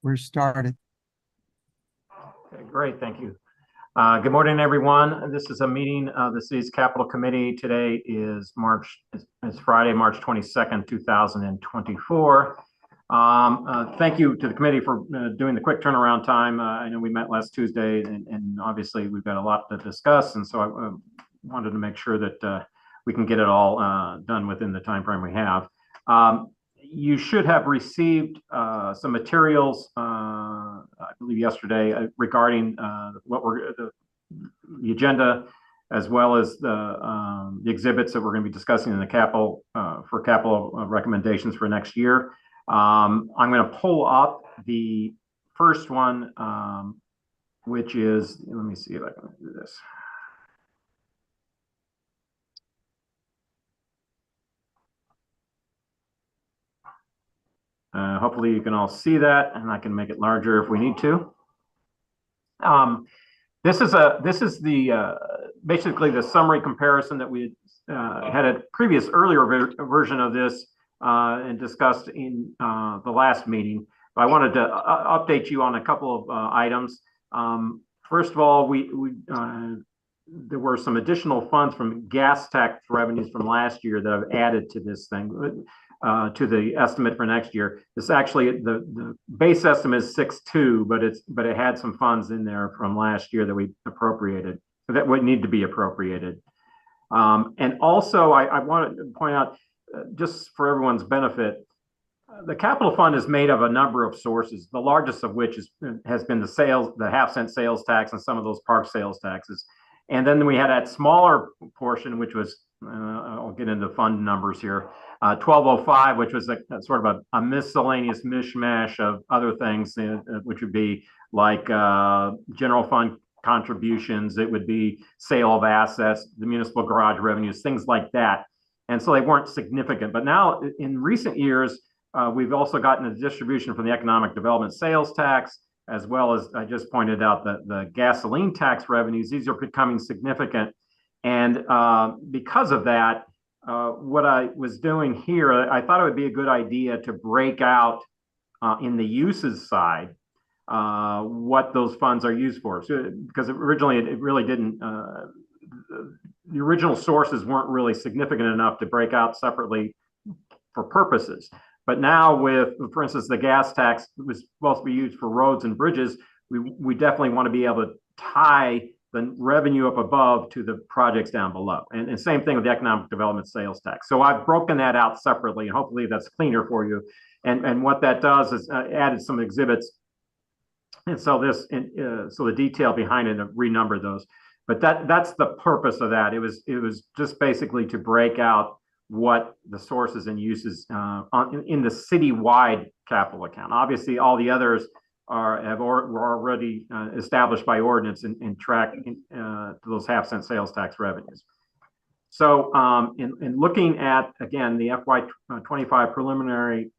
We're started. Okay, great, thank you. Good morning, everyone. This is a meeting of the city's Capital Committee. Today is Friday, March 22nd, 2024. Thank you to the committee for doing the quick turnaround time. I know we met last Tuesday, and obviously we've got a lot to discuss, and so I wanted to make sure that we can get it all done within the time frame we have. You should have received some materials, I believe yesterday, regarding the agenda, as well as the exhibits that we're going to be discussing in the capital recommendations for next year. I'm going to pull up the first one, which is, let me see if I can do this. Hopefully you can all see that, and I can make it larger if we need to. This is the basically the summary comparison that we had a previous earlier version of this and discussed in the last meeting. But I wanted to update you on a couple of items. First of all, there were some additional funds from gas tax revenues from last year that I've added to this thing, to the estimate for next year. This actually, the base estimate is 6.2, but it had some funds in there from last year that we appropriated, that would need to be appropriated. And also, I wanted to point out, just for everyone's benefit, the capital fund is made of a number of sources, the largest of which has been the half-cent sales tax and some of those park sales taxes. And then we had that smaller portion, which was, I'll get into fund numbers here, 1205, which was sort of a miscellaneous mishmash of other things, which would be like general fund contributions, it would be sale of assets, the municipal garage revenues, things like that. And so they weren't significant. But now, in recent years, we've also gotten a distribution from the economic development sales tax, as well as I just pointed out the gasoline tax revenues. These are becoming significant. And because of that, what I was doing here, I thought it would be a good idea to break out in the uses side what those funds are used for. So, because originally it really didn't, the original sources weren't really significant enough to break out separately for purposes. But now with, for instance, the gas tax was supposed to be used for roads and bridges, we definitely want to be able to tie the revenue up above to the projects down below. And same thing with the economic development sales tax. So I've broken that out separately, and hopefully that's cleaner for you. And what that does is added some exhibits. And so so the detail behind it, renumber those. But that's the purpose of that. It was just basically to break out what the sources and uses in the citywide capital account. Obviously, all the others were already established by ordinance and track those half-cent sales tax revenues. So in looking at, again, the FY25 preliminary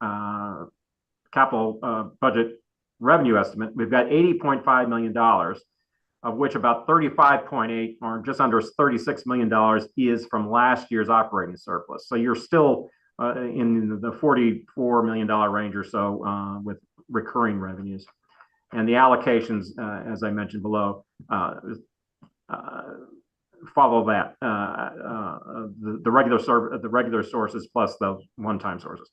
capital budget revenue estimate, we've got $80.5 million, of which about 35.8 or just under $36 million is from last year's operating surplus. So you're still in the $44 million range or so with recurring revenues. And the allocations, as I mentioned below, follow that, the regular sources plus the one-time sources.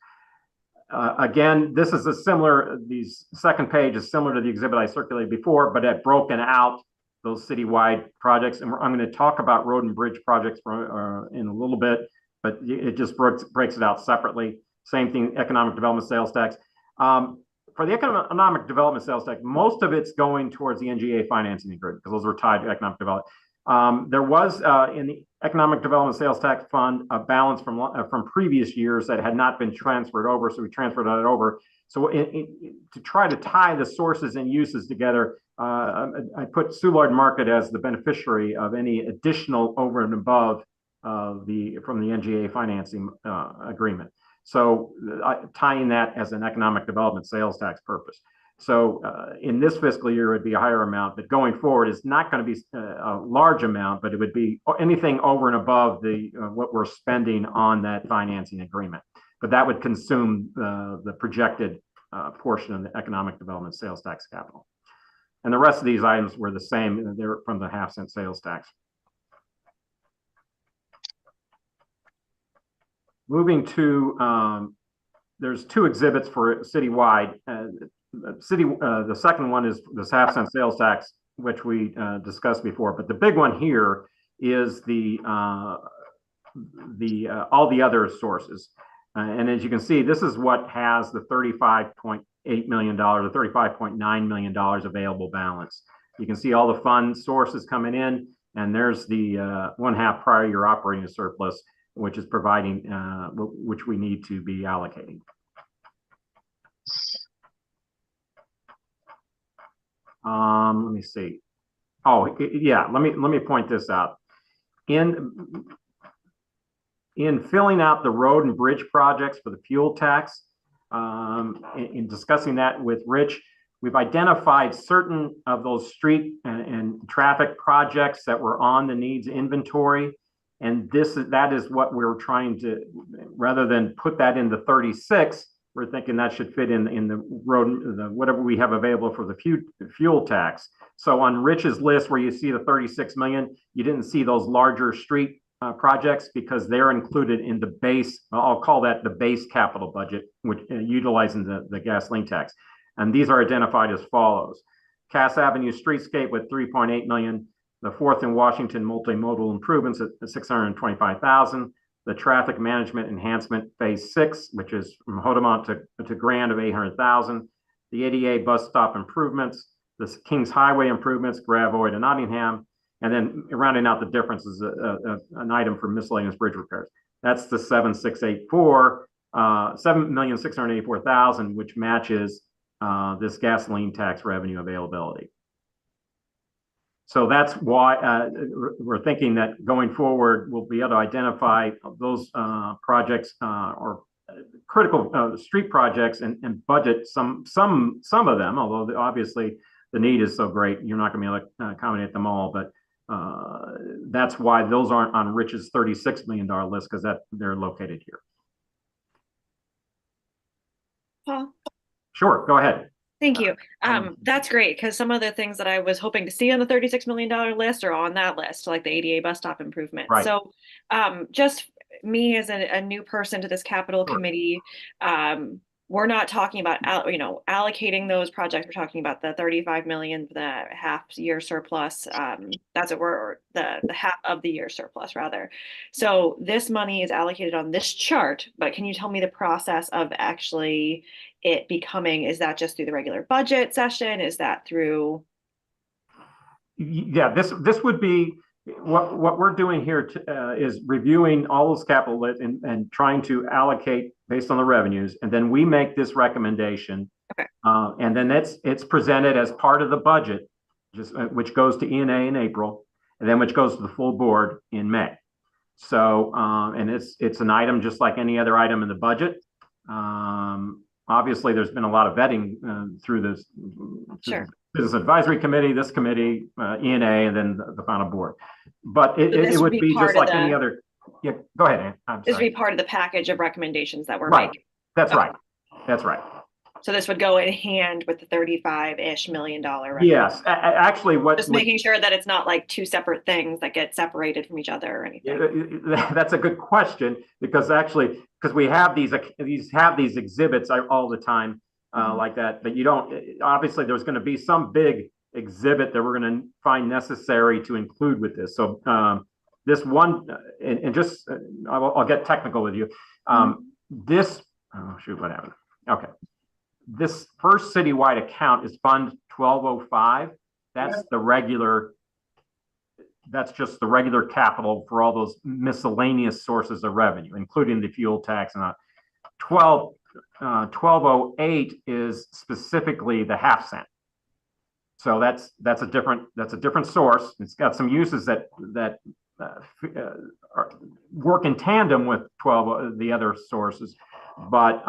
Again, this is these second page is similar to the exhibit I circulated before, but I've broken out those citywide projects. And I'm going to talk about road and bridge projects in a little bit, but it just breaks it out separately. Same thing, economic development sales tax. For the economic development sales tax, most of it's going towards the NGA financing agreement, because those were tied to economic development. There was in the economic development sales tax fund a balance from previous years that had not been transferred over, so we transferred that over. So to try to tie the sources and uses together, I put Soulard Market as the beneficiary of any additional over and above from the NGA financing agreement. So tying that as an economic development sales tax purpose. So in this fiscal year, it would be a higher amount, but going forward, it's not going to be a large amount, but it would be anything over and above what we're spending on that financing agreement. But that would consume the projected portion of the economic development sales tax capital. And the rest of these items were the same. They're from the half-cent sales tax. Moving to, there's two exhibits for citywide. The second one is this half-cent sales tax, which we discussed before. But the big one here is all the other sources. And as you can see, this is what has the $35.8 million, the $35.9 million available balance. You can see all the fund sources coming in, and there's the 1/2 prior year operating surplus, which is providing, which we need to be allocating. Let me see. Oh, yeah, let me point this out. In filling out the road and bridge projects for the fuel tax, in discussing that with Rich, we've identified certain of those street and traffic projects that were on the needs inventory. And that is what we're trying to, rather than put that in the 36, we're thinking that should fit in the road, whatever we have available for the fuel tax. So on Rich's list where you see the 36 million, you didn't see those larger street projects because they're included in the base. I'll call that the base capital budget, which utilizing the gasoline tax. And these are identified as follows: Cass Avenue streetscape with 3.8 million, the 4th and Washington multimodal improvements at 625,000, the traffic management enhancement phase 6, which is from Hodemont to Grand of 800,000, the ADA bus stop improvements, the Kings Highway improvements, Gravois to Nottingham, and then rounding out the difference is an item for miscellaneous bridge repairs. That's the 7,684, 7,684,000, which matches this gasoline tax revenue availability. So that's why we're thinking that going forward, we'll be able to identify those projects or critical street projects and budget some of them, although obviously the need is so great, you're not going to be able to accommodate them all. But that's why those aren't on Rich's $36 million list, because they're located here. Paul? Sure, go ahead. Thank you. That's great, because some of the things that I was hoping to see on the $36 million list are on that list, like the ADA bus stop improvement. Right. So just me as a new person to this capital committee, we're not talking about allocating those projects. We're talking about the 35 million, the half-year surplus. That's the half of the year surplus rather. So this money is allocated on this chart, but can you tell me the process of actually it becoming? Is that just through the regular budget session? Is that through? Yeah, this would be what we're doing here is reviewing all those capital and trying to allocate based on the revenues, and then we make this recommendation. Okay. And then it's presented as part of the budget, which goes to E&A in April, and then which goes to the full board in May. So and it's an item just like any other item in the budget. Obviously, there's been a lot of vetting through this. Sure. Business Advisory Committee, this committee, E&A, and then the final board. But it would be just like any other. Yeah, go ahead, Ann. This would be part of the package of recommendations that we're right. making. That's right. That's right. So this would go in hand with the $35-ish million. Yes, actually, just making sure that it's not like two separate things that get separated from each other or anything. That's a good question, because we have these exhibits all the time. Like that, but you don't, obviously there's going to be some big exhibit that we're going to find necessary to include with this. So this one, and just, I'll get technical with you. This, oh shoot, what happened? Okay. This first citywide account is Fund 1205. That's the regular, that's just the regular capital for all those miscellaneous sources of revenue, including the fuel tax and 1208 is specifically the half-cent. So that's a different source. It's got some uses that work in tandem with the other sources, but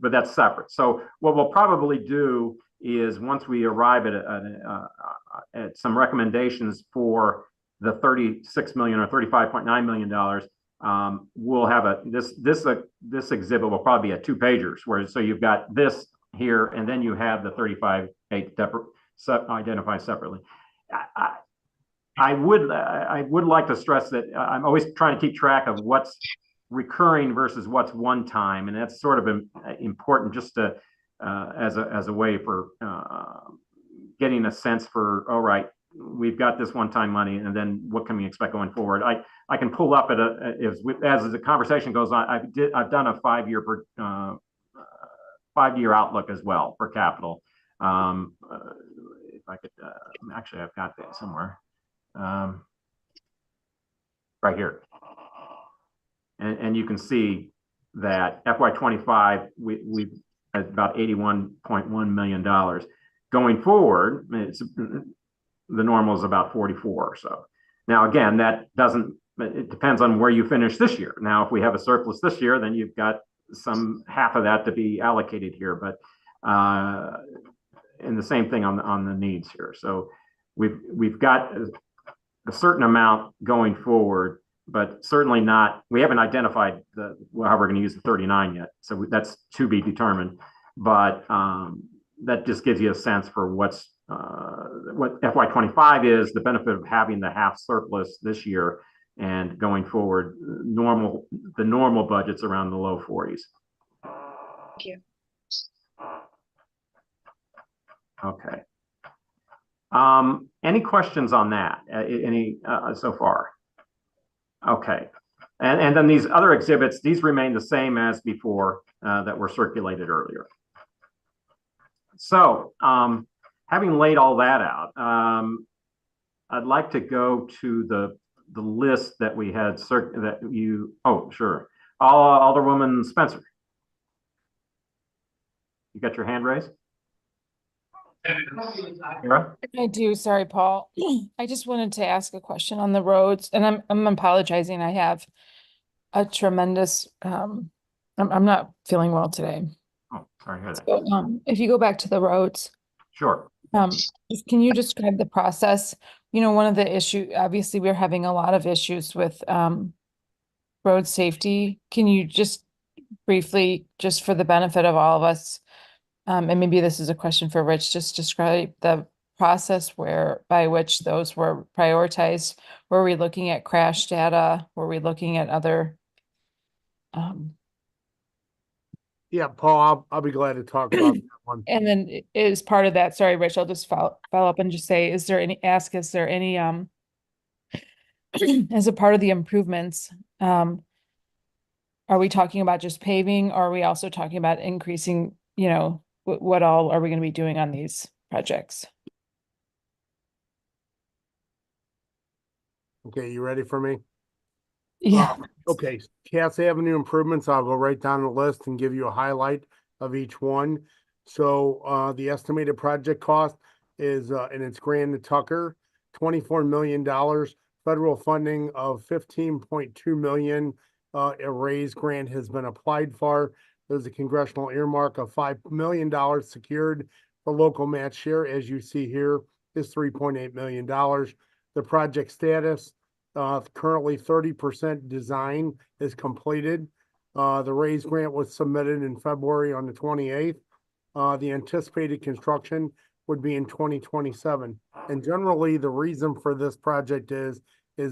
that's separate. So what we'll probably do is, once we arrive at some recommendations for the 36 million or $35.9 million, we'll have this exhibit will probably be a 2-pagers, so you've got this here, and then you have the 35.8 identified separately. I would like to stress that I'm always trying to keep track of what's recurring versus what's one time, and that's sort of important just to as a way for getting a sense for, all right, we've got this one-time money, and then what can we expect going forward? I can pull up at as the conversation goes on. I've done a 5-year outlook as well for capital. If I could, actually, I've got that somewhere. Right here. And you can see that FY25, we've at about $81.1 million. Going forward, the normal is about 44 or so. Now, again, that doesn't, it depends on where you finish this year. Now, if we have a surplus this year, then you've got some half of that to be allocated here, but and the same thing on the needs here. So we've got a certain amount going forward, but certainly not, we haven't identified how we're going to use the 39 yet. So that's to be determined, but that just gives you a sense for what FY25 is, the benefit of having the half surplus this year, and going forward, the normal budget's around the low 40s. Thank you. Okay. Any questions on that? Any so far? Okay. And then these other exhibits, these remain the same as before that were circulated earlier. So having laid all that out, I'd like to go to the list that we had oh, sure. Alderwoman Spencer. You got your hand raised? Kara? I do. Sorry, Paul. I just wanted to ask a question on the roads, and I'm apologizing. I have a tremendous I'm not feeling well today. Oh, sorry to hear that. So, if you go back to the roads, Sure. can you describe the process? You know, one of the issue, obviously, we're having a lot of issues with road safety. Can you just briefly, just for the benefit of all of us, and maybe this is a question for Rich, just describe the process by which those were prioritized. Were we looking at crash data? Were we looking at other? Yeah, Paul, I'll be glad to talk about that one. And then is part of that, sorry, Rich, I'll just follow up and just say, is there any as a part of the improvements, are we talking about just paving, or are we also talking about increasing, you know, what all are we going to be doing on these projects? Okay, you ready for me? Yeah. Okay, Cass Avenue improvements, I'll go right down the list and give you a highlight of each one. So the estimated project cost is, and it's Grand to Tucker, $24 million, federal funding of $15.2 million. A raise grant has been applied for. There's a congressional earmark of $5 million secured. The local match share, as you see here, is $3.8 million. The project status, currently 30% design is completed. The raise grant was submitted in February on the 28th. The anticipated construction would be in 2027. And generally, the reason for this project is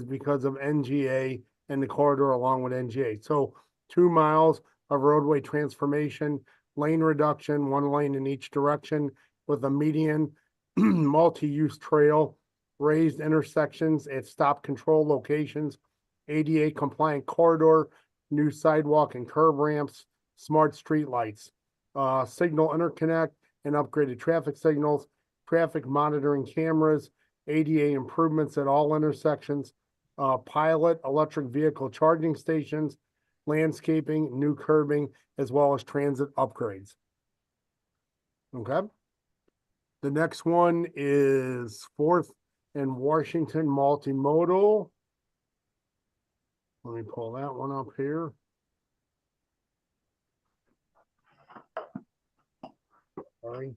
because of NGA and the corridor along with NGA. So 2 miles of roadway transformation, lane reduction, 1 lane in each direction with a median, multi-use trail, raised intersections at stop control locations, ADA compliant corridor, new sidewalk and curb ramps, smart street lights, signal interconnect and upgraded traffic signals, traffic monitoring cameras, ADA improvements at all intersections, pilot electric vehicle charging stations, landscaping, new curbing, as well as transit upgrades. Okay. The next one is 4th and Washington multimodal. Let me pull that one up here. Sorry.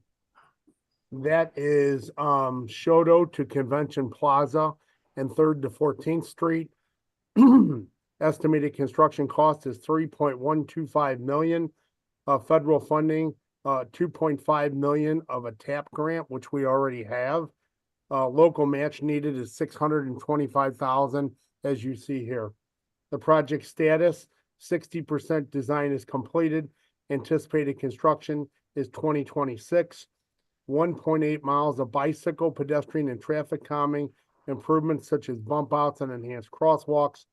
That is Shoto to Convention Plaza and 3rd to 14th Street. Estimated construction cost is $3.125 million. Federal funding 2.5 million of a TAP grant, which we already have. Local match needed is 625,000, as you see here. The project status, 60% design is completed. Anticipated construction is 2026. 1.8 miles of bicycle, pedestrian, and traffic calming improvements such as bump outs and enhanced crosswalks,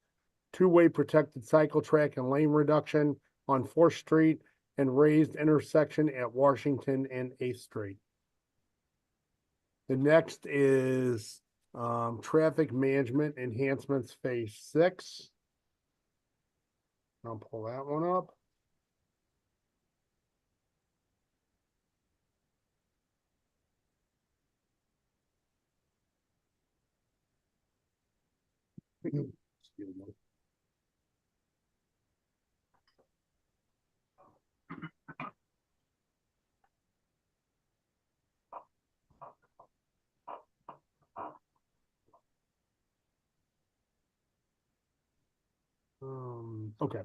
two-way protected cycle track and lane reduction on 4th Street, and raised intersection at Washington and 8th Street. The next is traffic management enhancements phase 6. I'll pull that one up. Excuse me. Okay.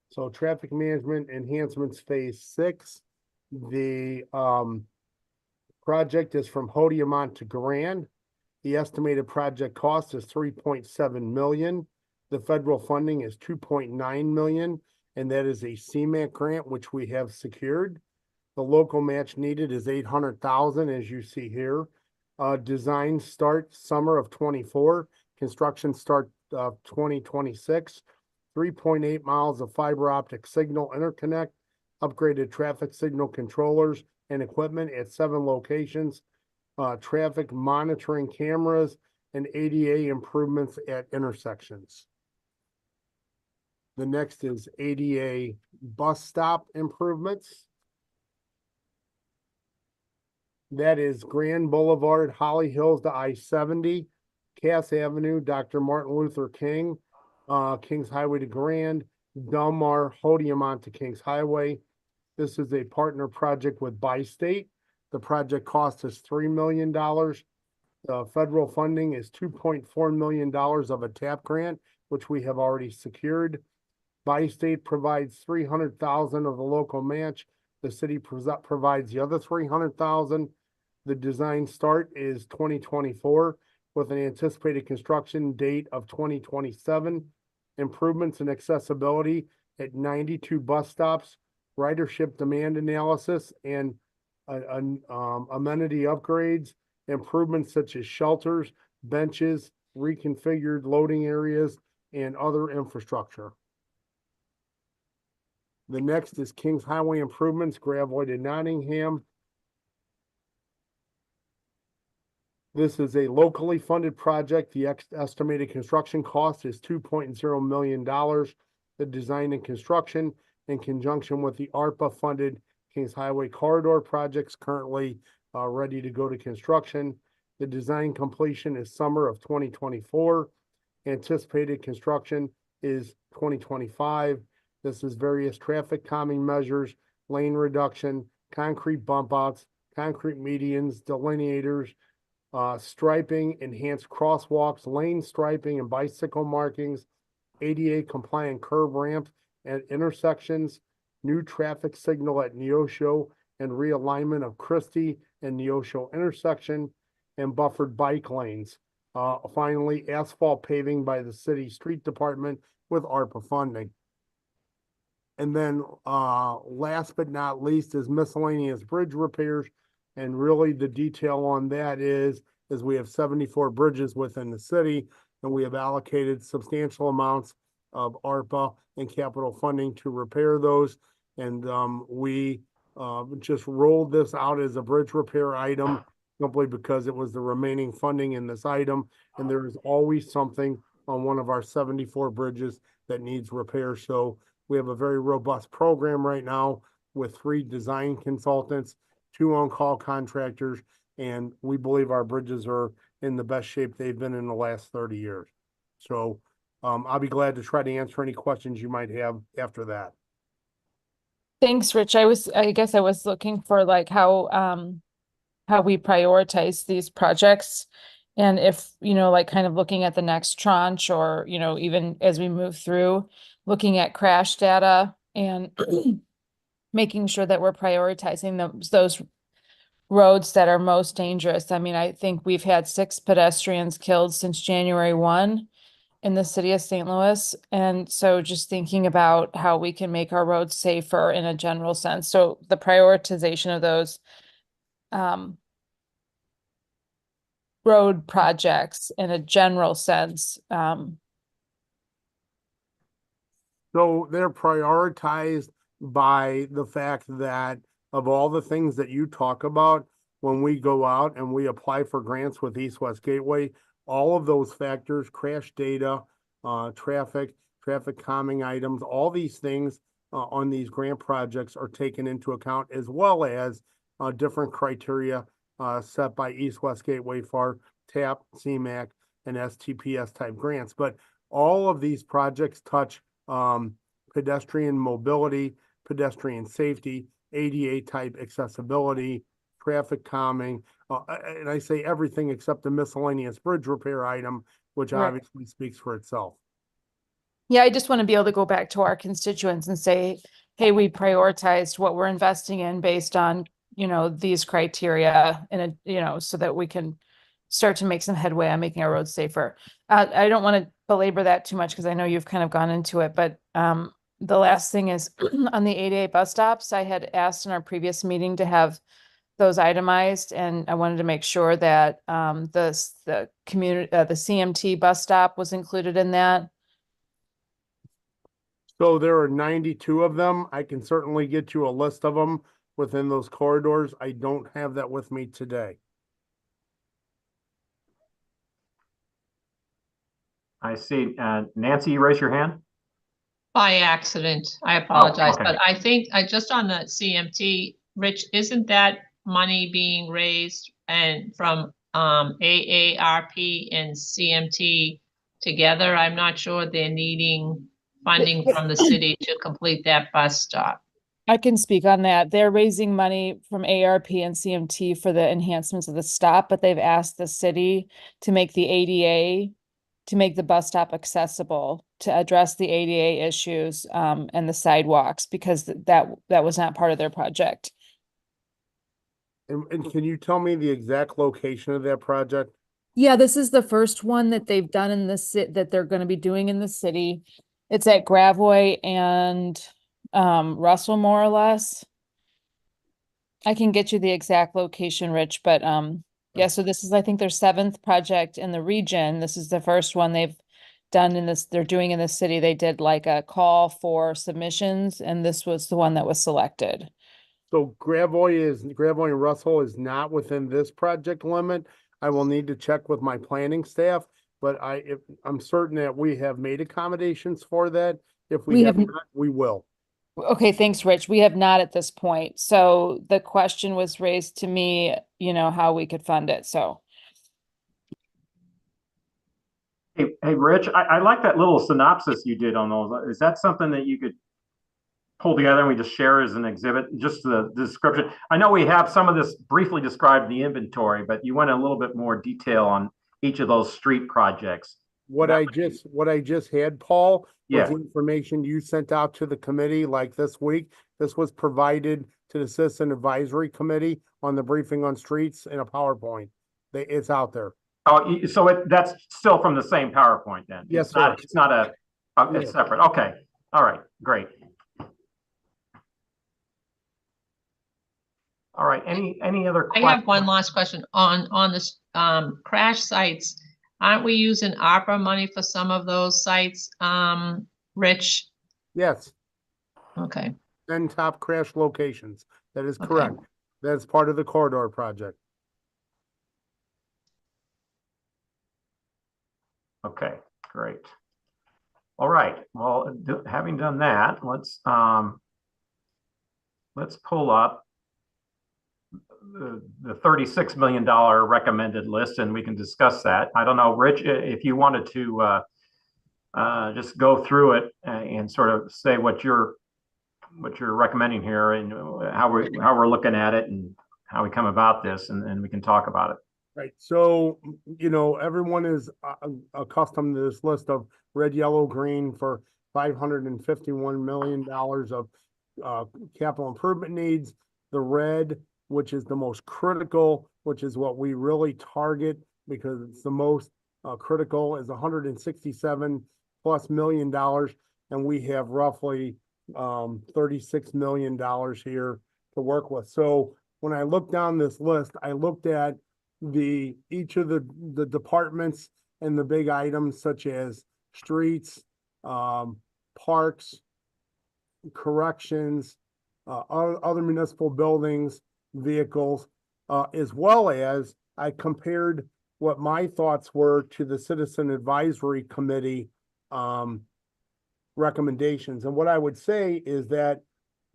So traffic management enhancements phase 6. The project is from Hodiamont to Grand. The estimated project cost is 3.7 million. The federal funding is 2.9 million, and that is a CMAQ grant, which we have secured. The local match needed is 800,000, as you see here. Design start summer of 24, construction start 2026. 3.8 miles of fiber optic signal interconnect, upgraded traffic signal controllers and equipment at 7 locations, traffic monitoring cameras, and ADA improvements at intersections. The next is ADA bus stop improvements. That is Grand Boulevard, Holly Hills to I-70, Cass Avenue, Dr. Martin Luther King, Kings Highway to Grand, Delmar, Hodiamont to Kings Highway. This is a partner project with Bi-State. The project cost is $3 million. The federal funding is $2.4 million of a TAP grant, which we have already secured. Bi-State provides 300,000 of the local match. The city provides the other 300,000. The design start is 2024 with an anticipated construction date of 2027. Improvements in accessibility at 92 bus stops, ridership demand analysis, and amenity upgrades, improvements such as shelters, benches, reconfigured loading areas, and other infrastructure. The next is Kings Highway improvements, Gravois to Nottingham. This is a locally funded project. The estimated construction cost is $2.0 million. The design and construction in conjunction with the ARPA funded Kings Highway corridor projects currently ready to go to construction. The design completion is summer of 2024. Anticipated construction is 2025. This is various traffic calming measures, lane reduction, concrete bump outs, concrete medians, delineators, striping, enhanced crosswalks, lane striping and bicycle markings, ADA compliant curb ramps at intersections, new traffic signal at Neosho, and realignment of Christie and Neosho intersection, and buffered bike lanes. Finally, asphalt paving by the city street department with ARPA funding. And then last but not least is miscellaneous bridge repairs. And really the detail on that is we have 74 bridges within the city, and we have allocated substantial amounts of ARPA and capital funding to repair those. And we just rolled this out as a bridge repair item simply because it was the remaining funding in this item. And there is always something on one of our 74 bridges that needs repair. So we have a very robust program right now with 3 design consultants, 2 on-call contractors, and we believe our bridges are in the best shape they've been in the last 30 years. So I'll be glad to try to answer any questions you might have after that. Thanks, Rich. I guess I was looking for like how we prioritize these projects, and if, you know, like kind of looking at the next tranche, or, you know, even as we move through, looking at crash data and making sure that we're prioritizing those roads that are most dangerous. I mean, I think we've had 6 pedestrians killed since January 1 in the city of St. Louis. And so just thinking about how we can make our roads safer in a general sense. So the prioritization of those road projects in a general sense. So they're prioritized by the fact that of all the things that you talk about, when we go out and we apply for grants with East West Gateway, all of those factors, crash data, traffic calming items, all these things on these grant projects are taken into account, as well as different criteria set by East West Gateway for TAP, CMAQ, and STPS type grants. But all of these projects touch pedestrian mobility, pedestrian safety, ADA type accessibility, traffic calming, and I say everything except the miscellaneous bridge repair item, which Right. obviously speaks for itself. Yeah, I just want to be able to go back to our constituents and say, hey, we prioritized what we're investing in based on, these criteria and, so that we can start to make some headway on making our roads safer. I don't want to belabor that too much because I know you've kind of gone into it, but the last thing is on the 8A bus stops, I had asked in our previous meeting to have those itemized, and I wanted to make sure that the community, the CMT bus stop was included in that. So there are 92 of them. I can certainly get you a list of them within those corridors. I don't have that with me today. I see. Nancy, you raise your hand? By accident. I apologize, okay. but I think I just on the CMT, Rich, isn't that money being raised and from AARP and CMT together? I'm not sure they're needing funding from the city to complete that bus stop. I can speak on that. They're raising money from ARP and CMT for the enhancements of the stop, but they've asked the city to make the ADA, to make the bus stop accessible, to address the ADA issues and the sidewalks, because that was not part of their project. And can you tell me the exact location of that project? Yeah, this is the first one that they've done in the city, that they're going to be doing in the city. It's at Gravois and Russell, more or less. I can get you the exact location, Rich, but yeah, so this is, I think, their 7th project in the region. This is the first one they've done in this, they're doing in the city. They did like a call for submissions, and this was the one that was selected. So Gravois and Russell is not within this project limit. I will need to check with my planning staff, but I'm certain that we have made accommodations for that. If we have not, we will. Okay, thanks, Rich. We have not at this point. So the question was raised to me, how we could fund it, so. Hey, Rich, I like that little synopsis you did on those. Is that something that you could pull together and we just share as an exhibit, just the description? I know we have some of this briefly described in the inventory, but you went a little bit more detail on each of those street projects. What I just had, Paul, Yeah. was the information you sent out to the committee like this week. This was provided to the Citizen Advisory Committee on the briefing on streets in a PowerPoint. It's out there. Oh, so that's still from the same PowerPoint then? Yes, it's not, sir. It's not it's separate. Okay. All right. Great. All right. Any other questions? I have one last question on this crash sites. Aren't we using ARPA money for some of those sites, Rich? Yes. Okay. 10 top crash locations. That is Okay. correct. That's part of the corridor project. Okay, great. All right. Well, having done that, let's pull up the $36 million recommended list, and we can discuss that. I don't know, Rich, if you wanted to just go through it and sort of say what you're recommending here and how we're looking at it and how we come about this, and we can talk about it. Right. So, everyone is accustomed to this list of red, yellow, green for $551 million of capital improvement needs. The red, which is the most critical, which is what we really target because it's the most critical, is $167+ million. And we have roughly $36 million here to work with. So when I looked down this list, I looked at each of the departments and the big items such as streets, parks, corrections, other municipal buildings, vehicles, as well as I compared what my thoughts were to the Citizen Advisory Committee recommendations. And what I would say is that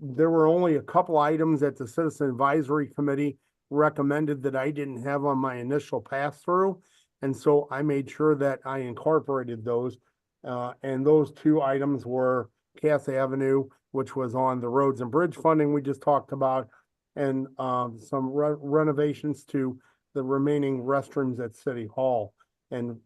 there were only a couple items that the Citizen Advisory Committee recommended that I didn't have on my initial pass through. And so I made sure that I incorporated those. And those two items were Cass Avenue, which was on the roads and bridge funding we just talked about, and some renovations to the remaining restrooms at City Hall, and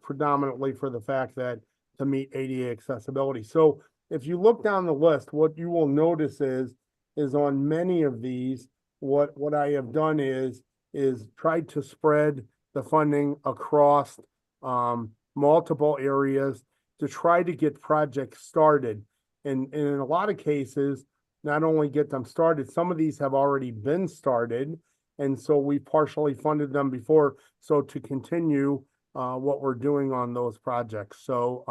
predominantly for the fact that to meet ADA accessibility. So if you look down the list, what you will notice is on many of these, what I have done is tried to spread the funding across multiple areas to try to get projects started. And in a lot of cases, not only get them started, some of these have already been started. And so we partially funded them before. So to continue what we're doing on those projects. So,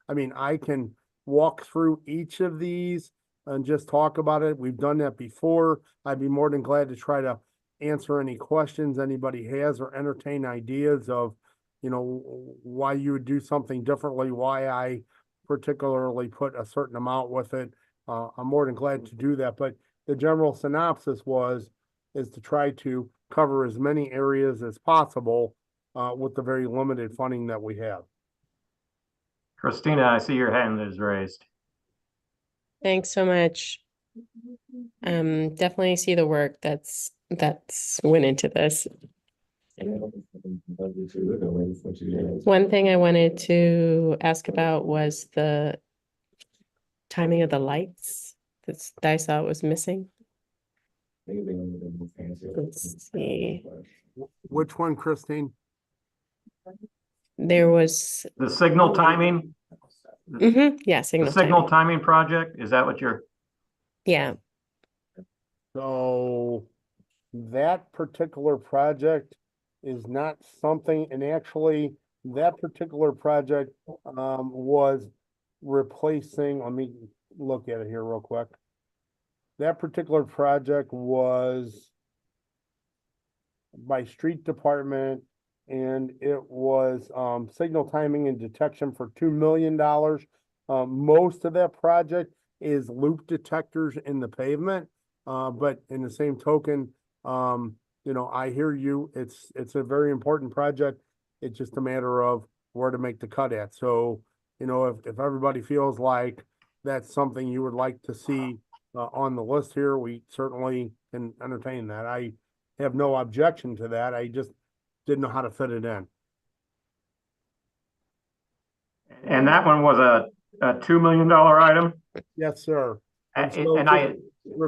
I mean, I can walk through each of these and just talk about it. We've done that before. I'd be more than glad to try to answer any questions anybody has or entertain ideas of, you know, why you would do something differently, why I particularly put a certain amount with it. I'm more than glad to do that. But the general synopsis is to try to cover as many areas as possible with the very limited funding that we have. Christina, I see your hand is raised. Thanks so much. Definitely see the work that's went into this. One thing I wanted to ask about was the timing of the lights that I saw was missing. Let's see. Which one, Christine? There was, The signal timing, yeah, the signal signal timing. timing project, is that what you're? Yeah, So that particular project is not something, and actually that particular project was replacing, let me look at it here real quick. That particular project was by street department, and it was signal timing and detection for $2 million. Most of that project is loop detectors in the pavement. But in the same token, you know, I hear you. It's a very important project. It's just a matter of where to make the cut at. So, you know, if everybody feels like that's something you would like to see on the list here, we certainly can entertain that. I have no objection to that. I just didn't know how to fit it in. And that one was a $2 million item? Yes, sir. And so I,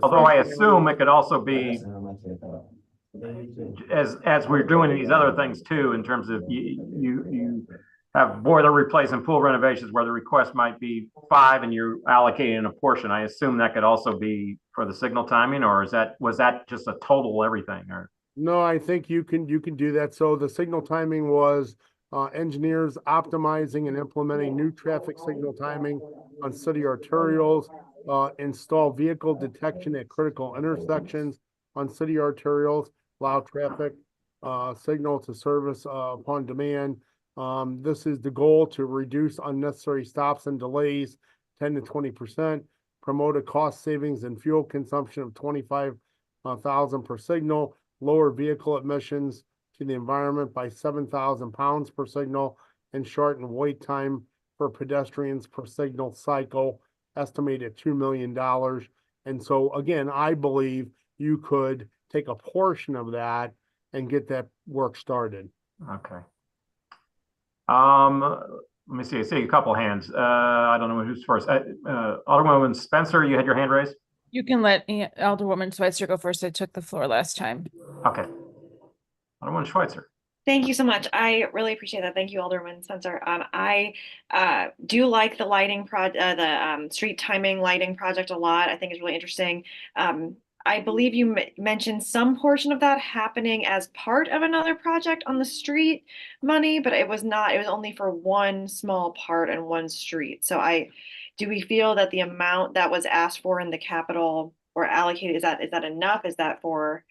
although I assume it could also be, as we're doing these other things too, in terms of you have boiler replacement, pool renovations where the request might be 5 and you're allocating a portion. I assume that could also be for the signal timing, or was that just a total everything? Or no, I think you can do that. So the signal timing was engineers optimizing and implementing new traffic signal timing on city arterials, install vehicle detection at critical intersections on city arterials, allow traffic signal to service upon demand. This is the goal to reduce unnecessary stops and delays 10 to 20%, promote a cost savings and fuel consumption of 25,000 per signal, lower vehicle emissions to the environment by 7,000 pounds per signal, and shorten wait time for pedestrians per signal cycle, estimated at $2 million. And so again, I believe you could take a portion of that and get that work started. okay. Let me see. I see a couple hands. I don't know who's first. Alderwoman Spencer, you had your hand raised. You can let Alderwoman Schweitzer go first. I took the floor last time. Okay. Alderman Schweitzer. Thank you so much. I really appreciate that. Thank you, Alderman Spencer. I do like the street timing lighting project a lot. I think it's really interesting. I believe you mentioned some portion of that happening as part of another project on the street money, but it was not, it was only for one small part and one street. So do we feel that the amount that was asked for in the capital or allocated, is that enough? Is that for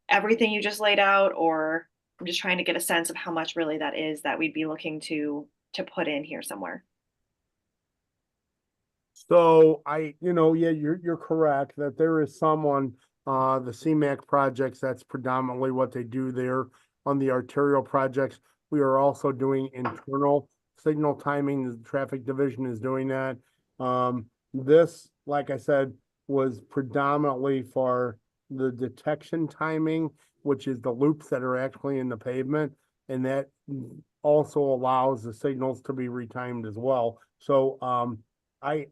everything you just laid out, or I'm just trying to get a sense of how much really that is that we'd be looking to put in here somewhere. So yeah, you're correct that there is some on the CMAQ projects. That's predominantly what they do there. On the arterial projects, we are also doing internal signal timing. The traffic division is doing that. This, like I said, was predominantly for the detection timing, which is the loops that are actually in the pavement, and that also allows the signals to be retimed as well. So I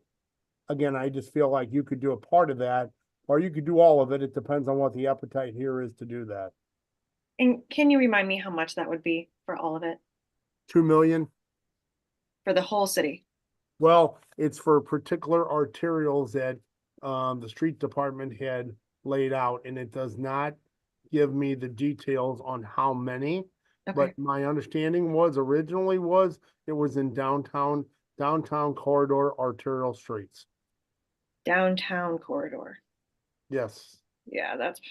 just feel like you could do a part of that, or you could do all of it. It depends on what the appetite here is to do that. And can you remind me how much that would be for all of it, 2 million. for the whole city? Well, it's for particular arterials that the street department had laid out, and it does not give me the details on how many. Okay, But my understanding was originally it was in downtown corridor arterial streets. downtown corridor. Yes. Yeah, that's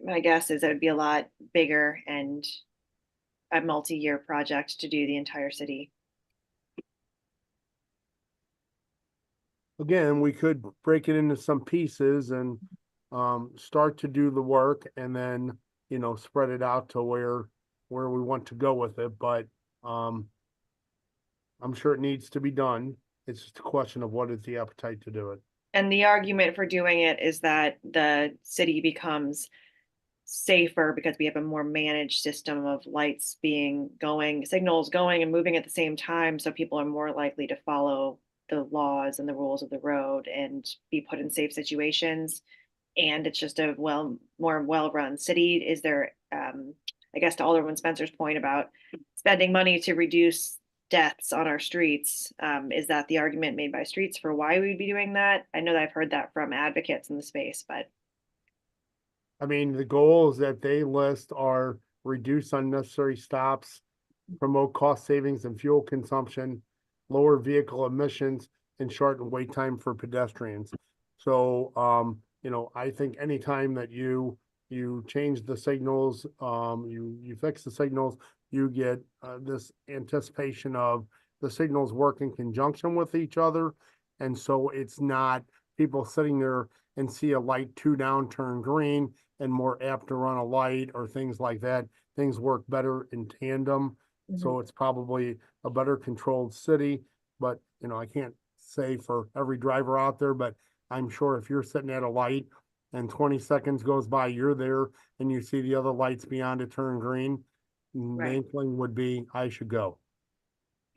my guess is it would be a lot bigger and a multi-year project to do the entire city. Again, we could break it into some pieces and start to do the work and then, spread it out to where we want to go with it. But I'm sure it needs to be done. It's just a question of what is the appetite to do it. And the argument for doing it is that the city becomes safer because we have a more managed system of lights signals going and moving at the same time. So people are more likely to follow the laws and the rules of the road and be put in safe situations. And it's just a more well-run city. Is there, I guess to Alderman Spencer's point about spending money to reduce deaths on our streets, is that the argument made by streets for why we'd be doing that? I know that I've heard that from advocates in the space, but I mean, the goals that they list are reduce unnecessary stops, promote cost savings and fuel consumption, lower vehicle emissions, and shorten wait time for pedestrians. So, I think anytime that you change the signals, you fix the signals, you get this anticipation of the signals work in conjunction with each other. And so it's not people sitting there and see a light 2 down turn green and more apt to run a light or things like that. Things work better in tandem. So it's probably a better controlled city. But, I can't say for every driver out there, but I'm sure if you're sitting at a light and 20 seconds goes by, you're there and you see the other lights beyond it turn green, main thing would be, I should go.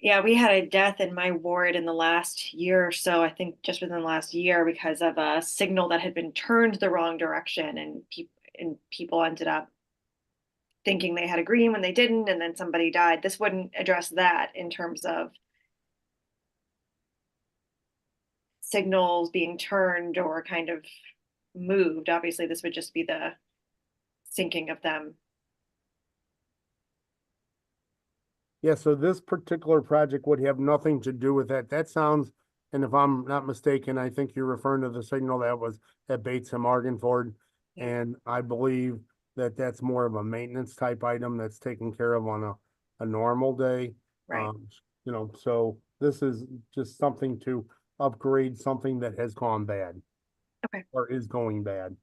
yeah, we had a death in my ward in the last year or so, I think just within the last year, because of a signal that had been turned the wrong direction, and people ended up thinking they had a green when they didn't, and then somebody died. This wouldn't address that in terms of signals being turned or kind of moved. Obviously, this would just be the syncing of them. Yeah, so this particular project would have nothing to do with that. That sounds, and if I'm not mistaken, I think you're referring to the signal that was at Bates and Marginford. Yeah. And I believe that that's more of a maintenance type item that's taken care of on a normal day. Right. So this is just something to upgrade something that has gone bad. Okay. Or is going bad.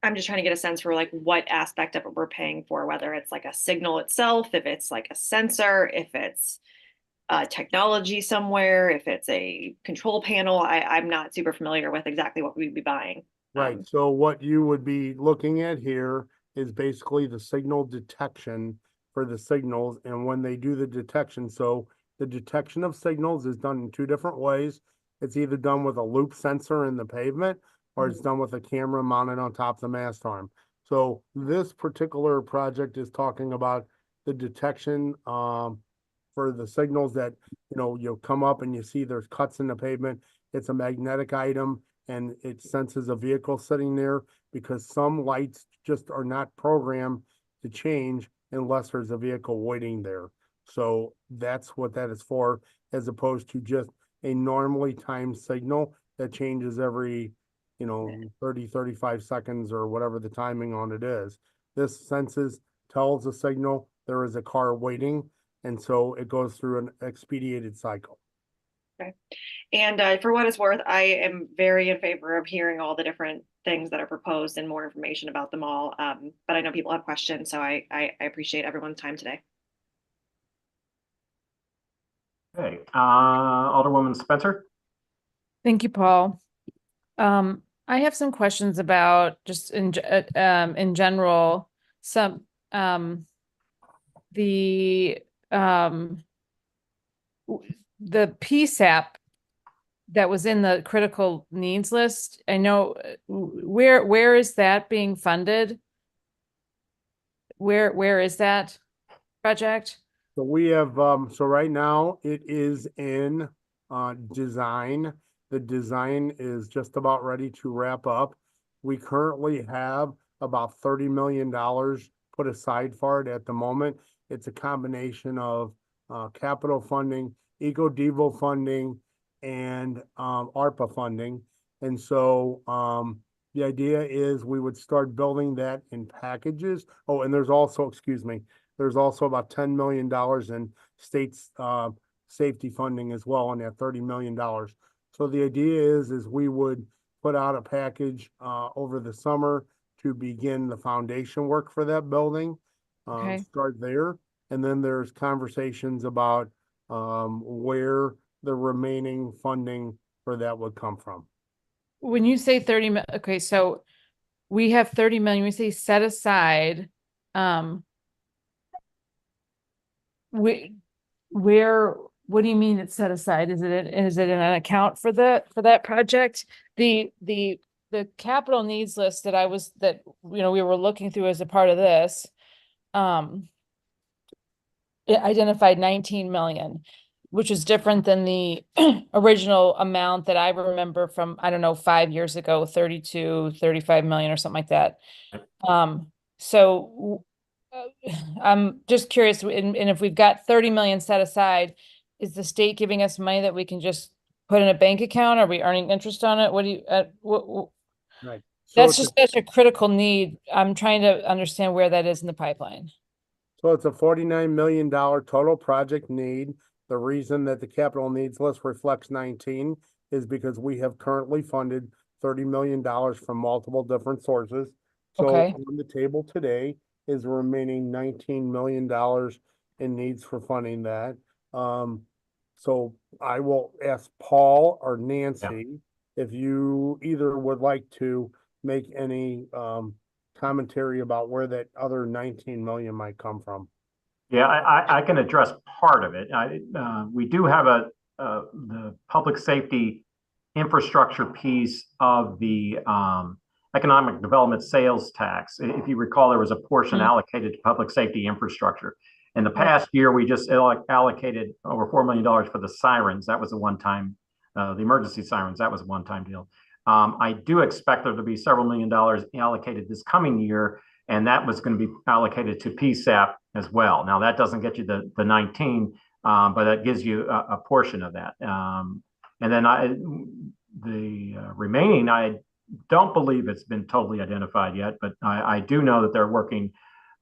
I'm just trying to get a sense for like what aspect of it we're paying for, whether it's like a signal itself, if it's like a sensor, if it's technology somewhere, if it's a control panel. I'm not super familiar with exactly what we'd be buying. Right. So what you would be looking at here is basically the signal detection for the signals and when they do the detection. So the detection of signals is done in two different ways. It's either done with a loop sensor in the pavement or it's done with a camera mounted on top of the mast arm. So this particular project is talking about the detection for the signals that, you'll come up and you see there's cuts in the pavement. It's a magnetic item and it senses a vehicle sitting there because some lights just are not programmed to change unless there's a vehicle waiting there. So that's what that is for, as opposed to just a normally timed signal that changes every, 30, 35 seconds or whatever the timing on it is. This senses, tells the signal there is a car waiting, and so it goes through an expedited cycle. Okay. And for what it's worth, I am very in favor of hearing all the different things that are proposed and more information about them all. But I know people have questions, so I appreciate everyone's time today. Okay, Alderwoman Spencer? Thank you, Paul. I have some questions about just in general, some the PSAP that was in the critical needs list. I know where is that being funded? Where is that project? So we have, so right now it is in design. The design is just about ready to wrap up. We currently have about $30 million put aside for it at the moment. It's a combination of capital funding, EcoDevo funding, and ARPA funding. And so the idea is we would start building that in packages. Oh, and there's also, there's also about $10 million in state safety funding as well on that $30 million. So the idea is we would put out a package over the summer to begin the foundation work for that building. Okay. Start there. And then there's conversations about where the remaining funding for that would come from. When you say 30, okay, so we have 30 million, we say set aside, what do you mean it's set aside? Is it in an account for that project? The capital needs list that we were looking through as a part of this, it identified 19 million, which is different than the original amount that I remember from, I don't know, 5 years ago, 35 million or something like that. So I'm just curious, and if we've got 30 million set aside, is the state giving us money that we can just put in a bank account? Are we earning interest on it? What do you, Right. that's just such a critical need. I'm trying to understand where that is in the pipeline. So it's a $49 million total project need. The reason that the capital needs list reflects 19 is because we have currently funded $30 million from multiple different sources. So Okay. on the table today is remaining $19 million in needs for funding that. So I will ask Paul or Nancy if you either would like to make any commentary about where that other 19 million might come from. Yeah, I can address part of it. We do have the public safety infrastructure piece of the economic development sales tax. If you recall, there was a portion allocated to public safety infrastructure. In the past year, we just allocated over $4 million for the sirens. That was a one-time, the emergency sirens. That was a one-time deal. I do expect there to be several $1 million allocated this coming year, and that was going to be allocated to PSAP as well. Now, that doesn't get you the 19, but that gives you a portion of that. And then the remaining, I don't believe it's been totally identified yet, but I do know that they're working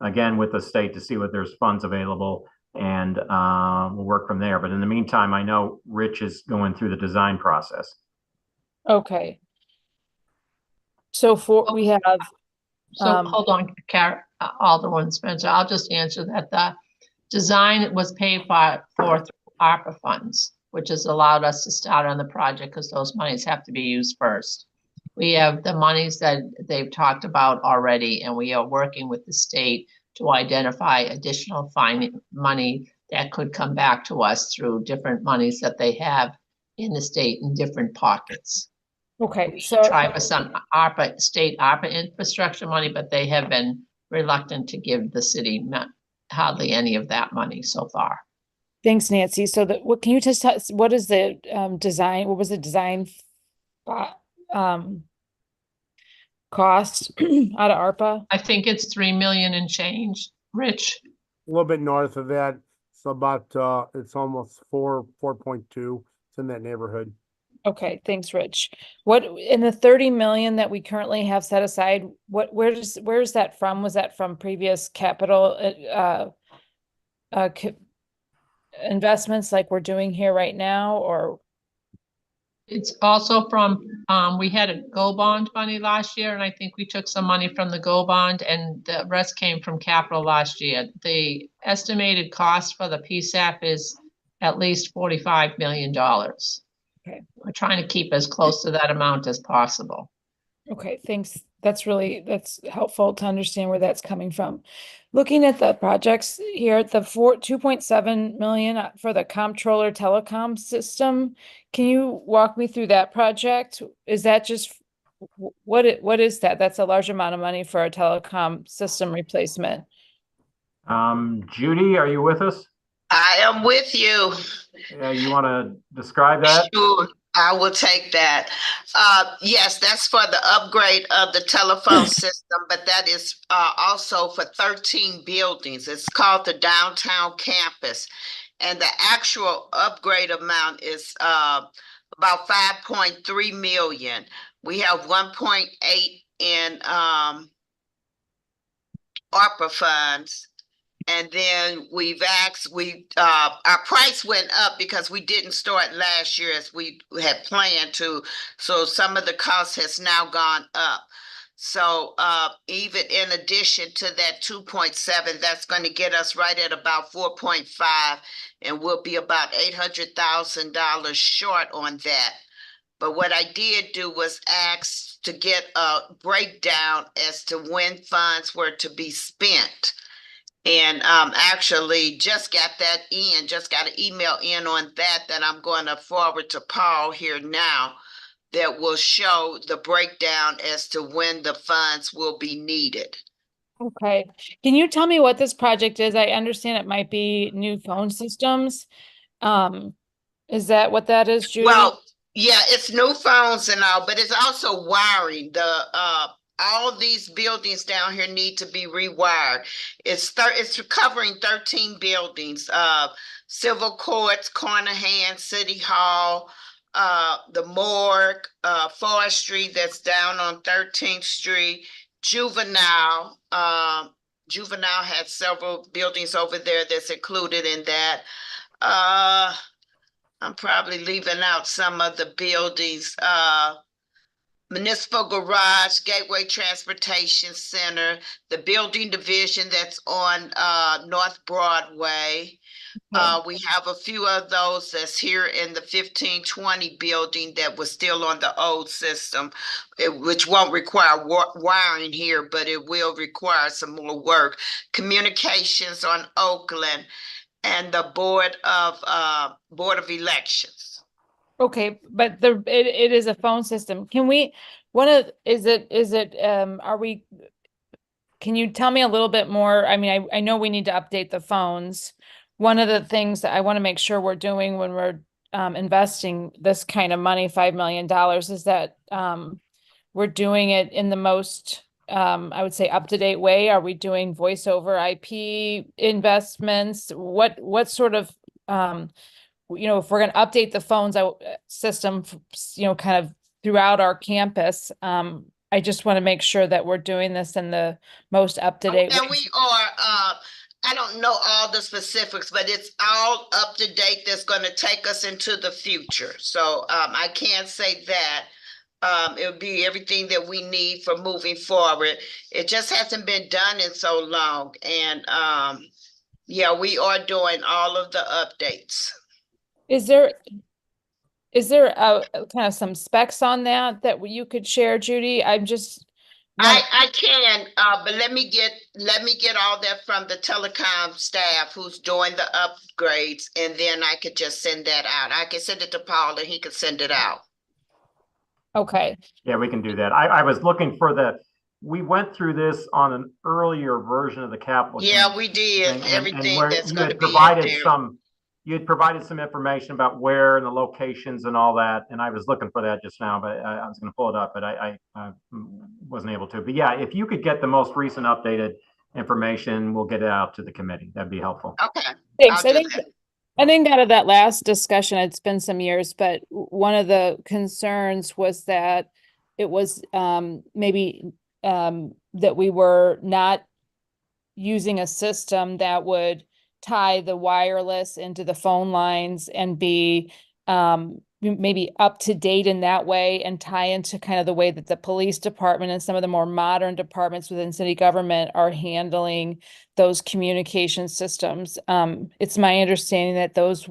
again with the state to see what there's funds available, and we'll work from there. But in the meantime, I know Rich is going through the design process. Okay. So we have. So hold on, Alderman Spencer, I'll just answer that. The design was paid for through ARPA funds, which has allowed us to start on the project because those monies have to be used first. We have the monies that they've talked about already, and we are working with the state to identify additional money that could come back to us through different monies that they have in the state in different pockets. Okay, We so, try for some state ARPA infrastructure money, but they have been reluctant to give the city hardly any of that money so far. thanks, Nancy. So what can you just tell us, what is the design, what was the design um cost out of ARPA? I think it's 3 million and change, Rich. A little bit north of that. It's about, it's almost 4.2. It's in that neighborhood. Okay, thanks, Rich. What, in the 30 million that we currently have set aside, where's that from? Was that from previous capital investments like we're doing here right now, or? It's also from, we had a Go Bond money last year, and I think we took some money from the Go Bond, and the rest came from capital last year. The estimated cost for the PSAP is at least $45 million. Okay. We're trying to keep as close to that amount as possible. Okay, thanks. That's helpful to understand where that's coming from. Looking at the projects here, the 2.7 million for the comptroller telecom system, can you walk me through that project? Is that just, what is that? That's a large amount of money for a telecom system replacement. Judy, are you with us? I am with you. You want to describe that? Sure, I will take that. Yes, that's for the upgrade of the telephone system, but that is also for 13 buildings. It's called the downtown campus. And the actual upgrade amount is about 5.3 million. We have 1.8 in ARPA funds. And then our price went up because we didn't start last year as we had planned to. So some of the cost has now gone up. So even in addition to that 2.7, that's going to get us right at about 4.5, and we'll be about $800,000 short on that. But what I did do was ask to get a breakdown as to when funds were to be spent. And actually just got an email in on that I'm going to forward to Paul here now, that will show the breakdown as to when the funds will be needed. Okay. Can you tell me what this project is? I understand it might be new phone systems. Is that what that is, Judy? Well, yeah, it's new phones and all, but it's also wiring. All these buildings down here need to be rewired. It's covering 13 buildings, civil courts, Carnahan, City Hall, the morgue, forestry that's down on 13th Street, juvenile. Juvenile had several buildings over there that's included in that. I'm probably leaving out some of the buildings. Municipal Garage, Gateway Transportation Center, the building division that's on North Broadway. We have a few of those that's here in the 1520 building that was still on the old system, which won't require wiring here, but it will require some more work. Communications on Oakland, and the Board of Elections. Okay, but it is a phone system. Can you tell me a little bit more? I mean, I know we need to update the phones. One of the things that I want to make sure we're doing when we're investing this kind of money, $5 million, is that we're doing it in the most, I would say, up-to-date way. Are we doing voice over IP investments? What sort of, if we're going to update the phones system, kind of throughout our campus, I just want to make sure that we're doing this in the most up-to-date way. And we are, I don't know all the specifics, but it's all up to date. That's going to take us into the future. So I can't say that. It would be everything that we need for moving forward. It just hasn't been done in so long. And yeah, we are doing all of the updates. Is there a kind of some specs on that you could share, Judy? I'm just I can, but let me get all that from the telecom staff who's doing the upgrades, and then I could just send that out. I can send it to Paul and he could send it out. Okay, Yeah, we can do that. I was looking for we went through this on an earlier version of the capital. Yeah, we did thing, and everything where that's you gonna had be in provided there. you had provided some information about where and the locations and all that, and I was looking for that just now, but I was gonna pull it up, but I wasn't able to. But yeah, if you could get the most recent updated information, we'll get it out to the committee. That'd be helpful. Okay, thanks. I'll do that. I think out of that last discussion, it's been some years, but one of the concerns was that it was maybe that we were not using a system that would tie the wireless into the phone lines and be maybe up to date in that way, and tie into kind of the way that the police department and some of the more modern departments within city government are handling those communication systems. It's my understanding that those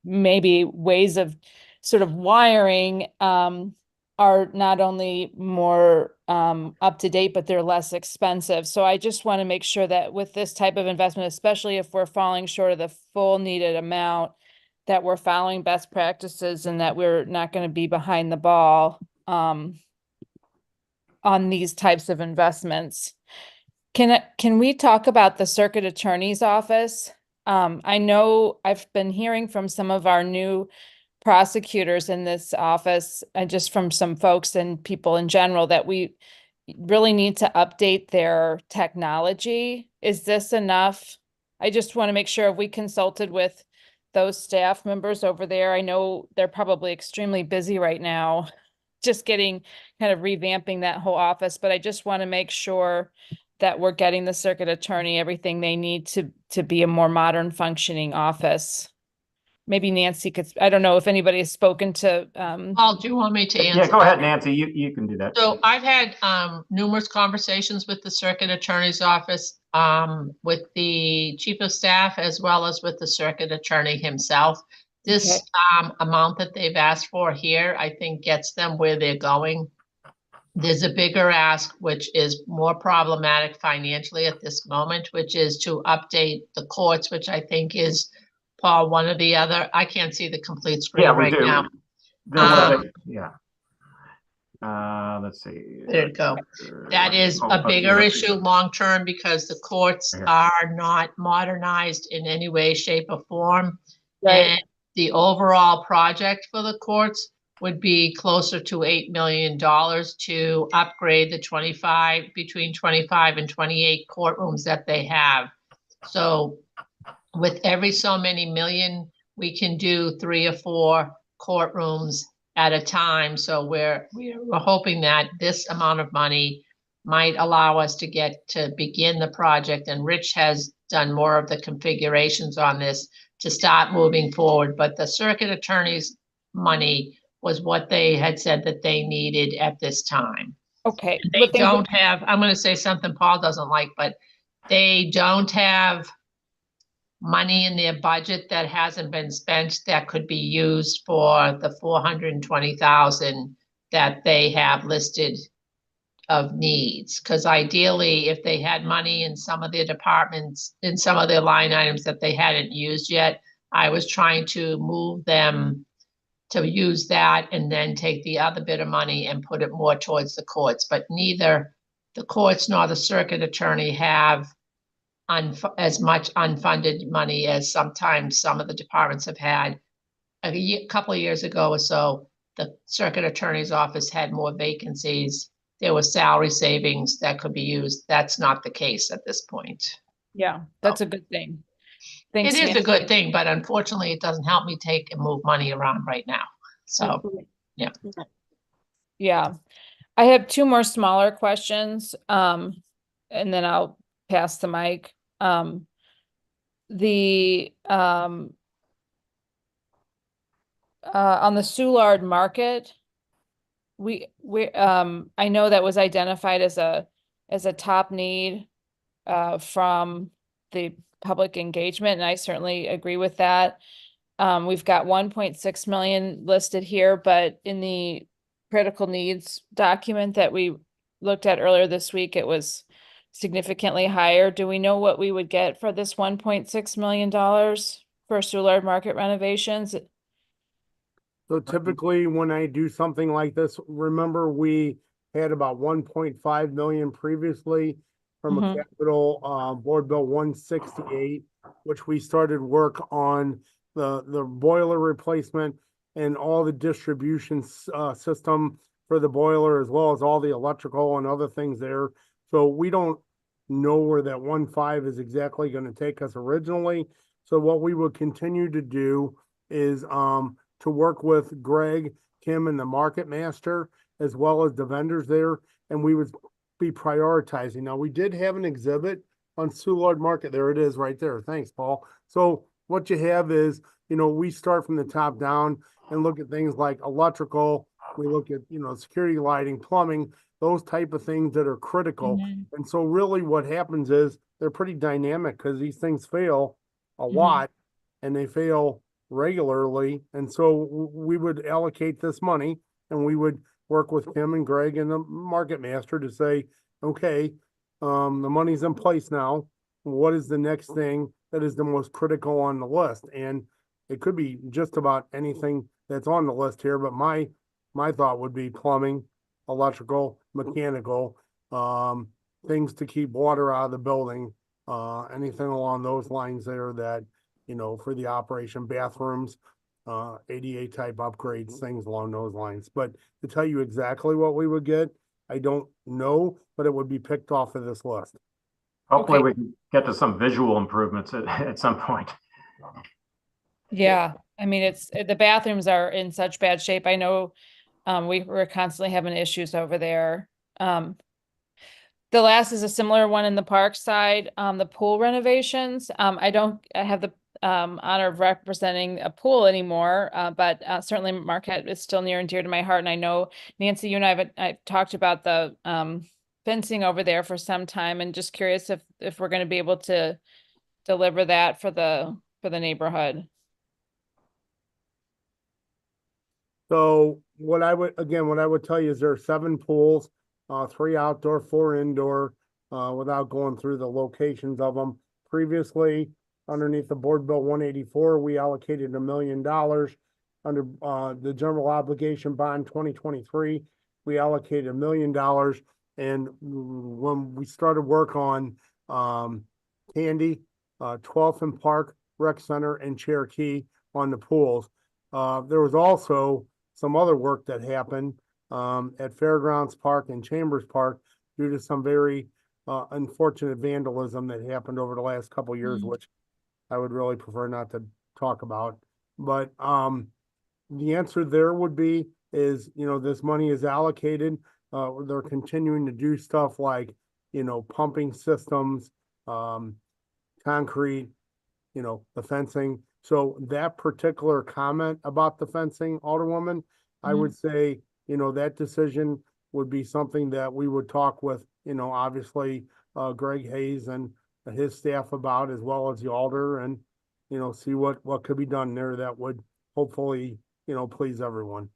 maybe ways of sort of wiring are not only more up to date, but they're less expensive. So I just want to make sure that with this type of investment, especially if we're falling short of the full needed amount, that we're following best practices and that we're not going to be behind the ball on these types of investments. Can we talk about the circuit attorney's office? I know I've been hearing from some of our new prosecutors in this office, and just from some folks and people in general, that we really need to update their technology. Is this enough? I just want to make sure, if we consulted with those staff members over there, I know they're probably extremely busy right now, just getting kind of revamping that whole office, but I just want to make sure that we're getting the circuit attorney everything they need to be a more modern functioning office. Maybe Nancy could, I don't know if anybody has spoken to, Paul, do you want me to answer? Yeah, go ahead, Nancy. You can do that. So I've had numerous conversations with the circuit attorney's office, with the chief of staff, as well as with the circuit attorney himself. This amount that they've asked for here, I think gets them where they're going. There's a bigger ask, which is more problematic financially at this moment, which is to update the courts, which I think is, Paul, one or the other. I can't see the complete screen Yeah, we right do. now. Yeah. Let's see. There you go. That is a bigger issue long-term, because the courts are not modernized in any way, shape, or form. Right. And the overall project for the courts would be closer to $8 million to upgrade the between 25 and 28 courtrooms that they have. So with every so many million, we can do 3 or 4 courtrooms at a time. So we're hoping that this amount of money might allow us to begin the project. And Rich has done more of the configurations on this to start moving forward. But the circuit attorney's money was what they had said that they needed at this time. Okay. They don't have, I'm going to say something Paul doesn't like, but they don't have money in their budget that hasn't been spent that could be used for the 420,000 that they have listed of needs. Because ideally, if they had money in some of their departments, in some of their line items that they hadn't used yet, I was trying to move them to use that and then take the other bit of money and put it more towards the courts. But neither the courts nor the circuit attorney have as much unfunded money as sometimes some of the departments have had. A couple of years ago or so, the circuit attorney's office had more vacancies. There were salary savings that could be used. That's not the case at this point. Yeah, that's a good thing. Thanks, It is Nancy. a good thing, but unfortunately, it doesn't help me take and move money around right now. So, yeah. Yeah. I have 2 more smaller questions, and then I'll pass the mic. On the Soulard Market, I know that was identified as a top need from the public engagement, and I certainly agree with that. We've got 1.6 million listed here, but in the critical needs document that we looked at earlier this week, it was significantly higher. Do we know what we would get for this $1.6 million for Soulard Market renovations? So typically, when I do something like this, remember we had about 1.5 million previously from a Mhm. capital, Board Bill 168, which we started work on the boiler replacement and all the distribution, system for the boiler, as well as all the electrical and other things there. So we don't know where that 1.5 is exactly gonna take us originally. So what we will continue to do is, to work with Greg, Kim, and the market master, as well as the vendors there, and we would be prioritizing. Now, we did have an exhibit on Soulard Market. There it is right there. Thanks, Paul. So what you have is, we start from the top down and look at things like electrical. We look at, security lighting, plumbing, those type of things that are critical. Mhm. And so really what happens is they're pretty dynamic because these things fail a Mhm. lot and they fail regularly. And so we would allocate this money and we would work with Kim and Greg and the market master to say, okay, the money's in place now. What is the next thing that is the most critical on the list? And it could be just about anything that's on the list here, but my thought would be plumbing, electrical, mechanical, things to keep water out of the building, anything along those lines there that, for the operation, bathrooms, ADA type upgrades, things along those lines. But to tell you exactly what we would get, I don't know, but it would be picked off of this list. Hopefully Okay. we can get to some visual improvements at some point. Yeah, I mean, the bathrooms are in such bad shape. I know we were constantly having issues over there. The last is a similar one in the park side, the pool renovations. I have the honor of representing a pool anymore, but certainly Marquette is still near and dear to my heart. And I know Nancy, you and I've talked about the fencing over there for some time, and just curious if we're going to be able to deliver that for the neighborhood. So what I would tell you is there are 7 pools, 3 outdoor, 4 indoor, without going through the locations of them. Previously, underneath the Board Bill 184, we allocated $1 million. Under the general obligation bond 2023, we allocated $1 million. And when we started work on Tandy, 12th and Park, Rec Center, and Cherokee on the pools, there was also some other work that happened at Fairgrounds Park and Chambers Park due to some very unfortunate vandalism that happened over the last couple years, which I would really prefer not to talk about. But the answer there would be is, this money is allocated. They're continuing to do stuff like, pumping systems, concrete, the fencing. So that particular comment about the fencing, Alderwoman, I would say, that decision would be something that we would talk with, obviously, Greg Hayes and his staff about, as well as the alder, and, see what could be done there that would hopefully, please everyone.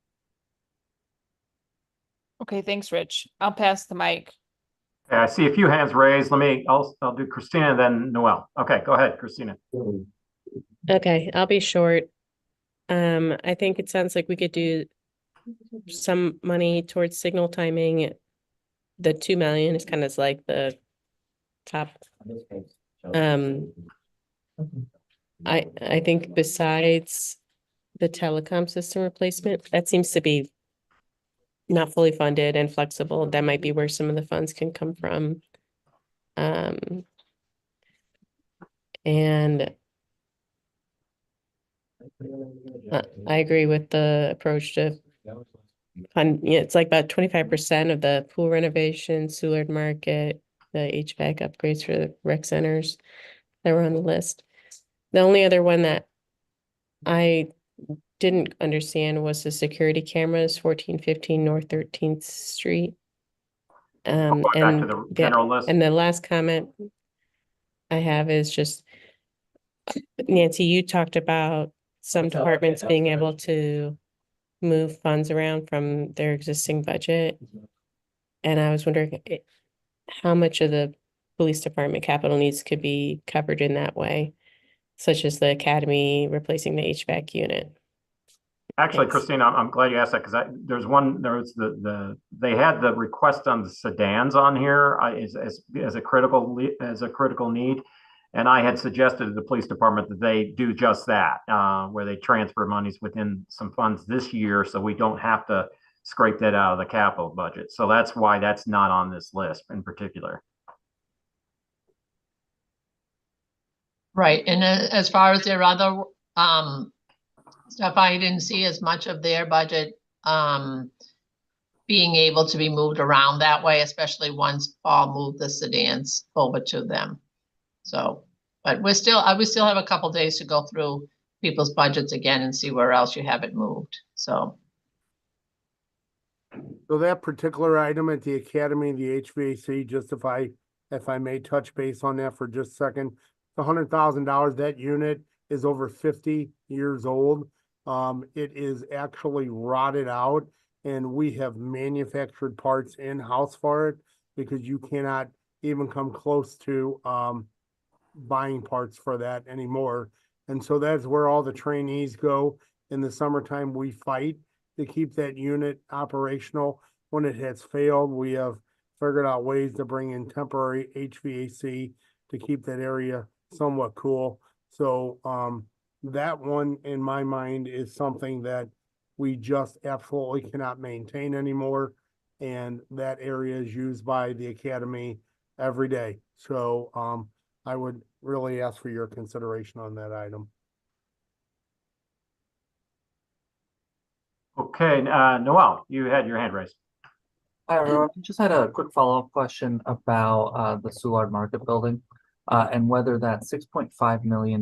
Okay, thanks, Rich. I'll pass the mic. Okay, I see a few hands raised. I'll do Christina, then Noel. Okay, go ahead, Christina. Okay, I'll be short. I think it sounds like we could do some money towards signal timing. The 2 million is kind of like the top. I think besides the telecom system replacement, that seems to be not fully funded and flexible. That might be where some of the funds can come from. And I agree with the approach to fund. Yeah, it's like about 25% of the pool renovation, Soulard Market, the HVAC upgrades for the rec centers that were on the list. The only other one that I didn't understand was the security cameras, 1415 North 13th Street. Back to the general list. And the last comment I have is just, Nancy, you talked about some departments being able to move funds around from their existing budget. And I was wondering how much of the police department capital needs could be covered in that way, such as the academy replacing the HVAC unit. Actually, Thanks. Christine, I'm glad you asked that because they had the request on the sedans on here as a critical need. And I had suggested to the police department that they do just that, where they transfer monies within some funds this year, so we don't have to scrape that out of the capital budget. So that's why that's not on this list in particular. Right, and as far as their other stuff, I didn't see as much of their budget being able to be moved around that way, especially once Paul moved the sedans over to them. So, but we still have a couple days to go through people's budgets again and see where else you have it moved. So that particular item at the academy, the HVAC, just if I may touch base on that for just a second, the $100,000, that unit is over 50 years old. It is actually rotted out, and we have manufactured parts in-house for it because you cannot even come close to buying parts for that anymore. And so that's where all the trainees go. In the summertime, we fight to keep that unit operational. When it has failed, we have figured out ways to bring in temporary HVAC to keep that area somewhat cool. So that one, in my mind, is something that we just absolutely cannot maintain anymore. And that area is used by the academy every day. So I would really ask for your consideration on that item. Okay, Noel, you had your hand raised. Hi, everyone. Just had a quick follow-up question about the Soulard Market building and whether that $6.5 million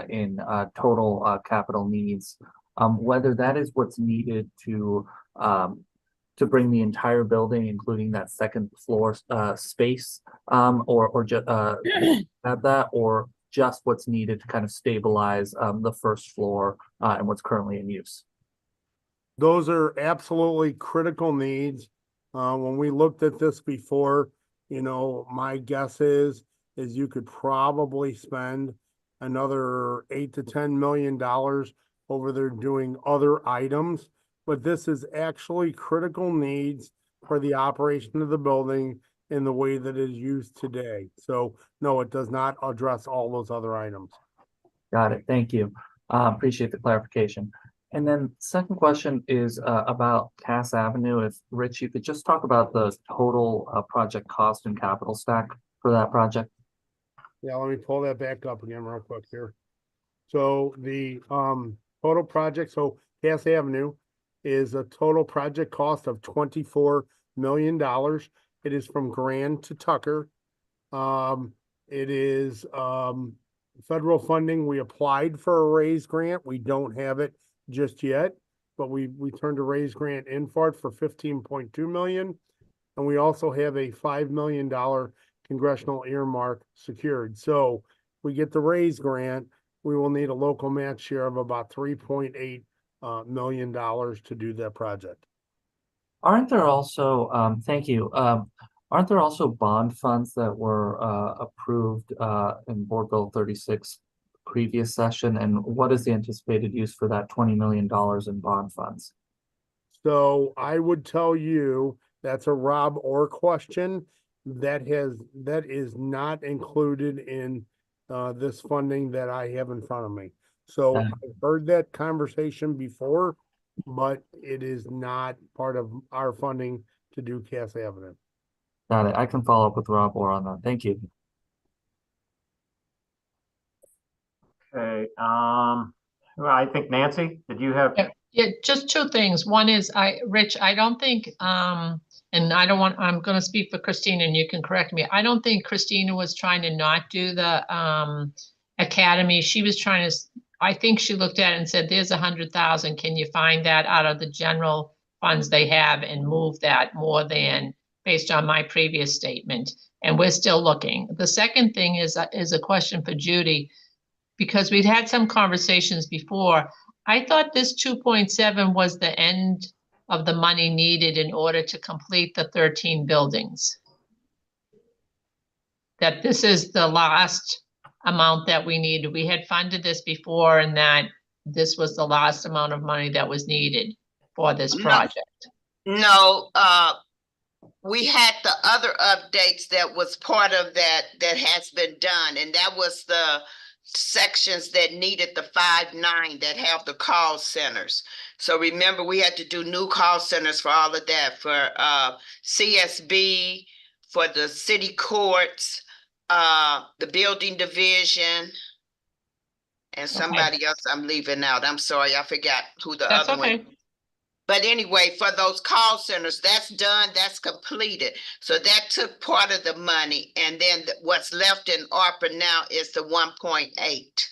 in total capital needs, whether that is what's needed to bring the entire building, including that second floor space, or just have that, or just what's needed to kind of stabilize the first floor and what's currently in use. Those are absolutely critical needs. When we looked at this before, my guess is you could probably spend another $8 to $10 million over there doing other items. But this is actually critical needs for the operation of the building in the way that it is used today. So no, it does not address all those other items. Got it. Thank you. Appreciate the clarification. And then second question is about Cass Avenue. If Rich, you could just talk about the total project cost and capital stack for that project. Yeah, let me pull that back up again real quick here. So the total project, so Cass Avenue is a total project cost of $24 million. It is from Grand to Tucker. It is federal funding. We applied for a raise grant. We don't have it just yet, but we turned a raise grant in for it for $15.2 million. And we also have a $5 million congressional earmark secured. So we get the raise grant, we will need a local match share of about $3.8 million to do that project. Aren't there also, thank you, aren't there also bond funds that were approved in Board Bill 36 previous session? And what is the anticipated use for that $20 million in bond funds? So I would tell you that's a Rob Orr question. That is not included in this funding that I have in front of me. So I've heard that conversation before, but it is not part of our funding to do Cass Avenue. Got it. I can follow up with Rob Orr on that. Thank you. Okay, I think Nancy, did you have? Yeah, just two things. One is Rich, I don't think, and I'm going to speak for Christina and you can correct me. I don't think Christina was trying to not do the academy. She was trying to, I think she looked at it and said, there's 100,000. Can you find that out of the general funds they have and move that more than based on my previous statement? And we're still looking. The second thing is a question for Judy, because we'd had some conversations before. I thought this 2.7 was the end of the money needed in order to complete the 13 buildings. That this is the last amount that we needed. We had funded this before, and that this was the last amount of money that was needed for this No. project. No, we had the other updates that was part of that has been done, and that was the sections that needed the 5.9 that have the call centers. So remember, we had to do new call centers for all of that, for CSB, for the city courts, the building division, and somebody else I'm leaving out. I'm sorry, I forgot who the That's other one. okay. But anyway, for those call centers, that's done, that's completed. So that took part of the money, and then what's left in ARPA now is the 1.8.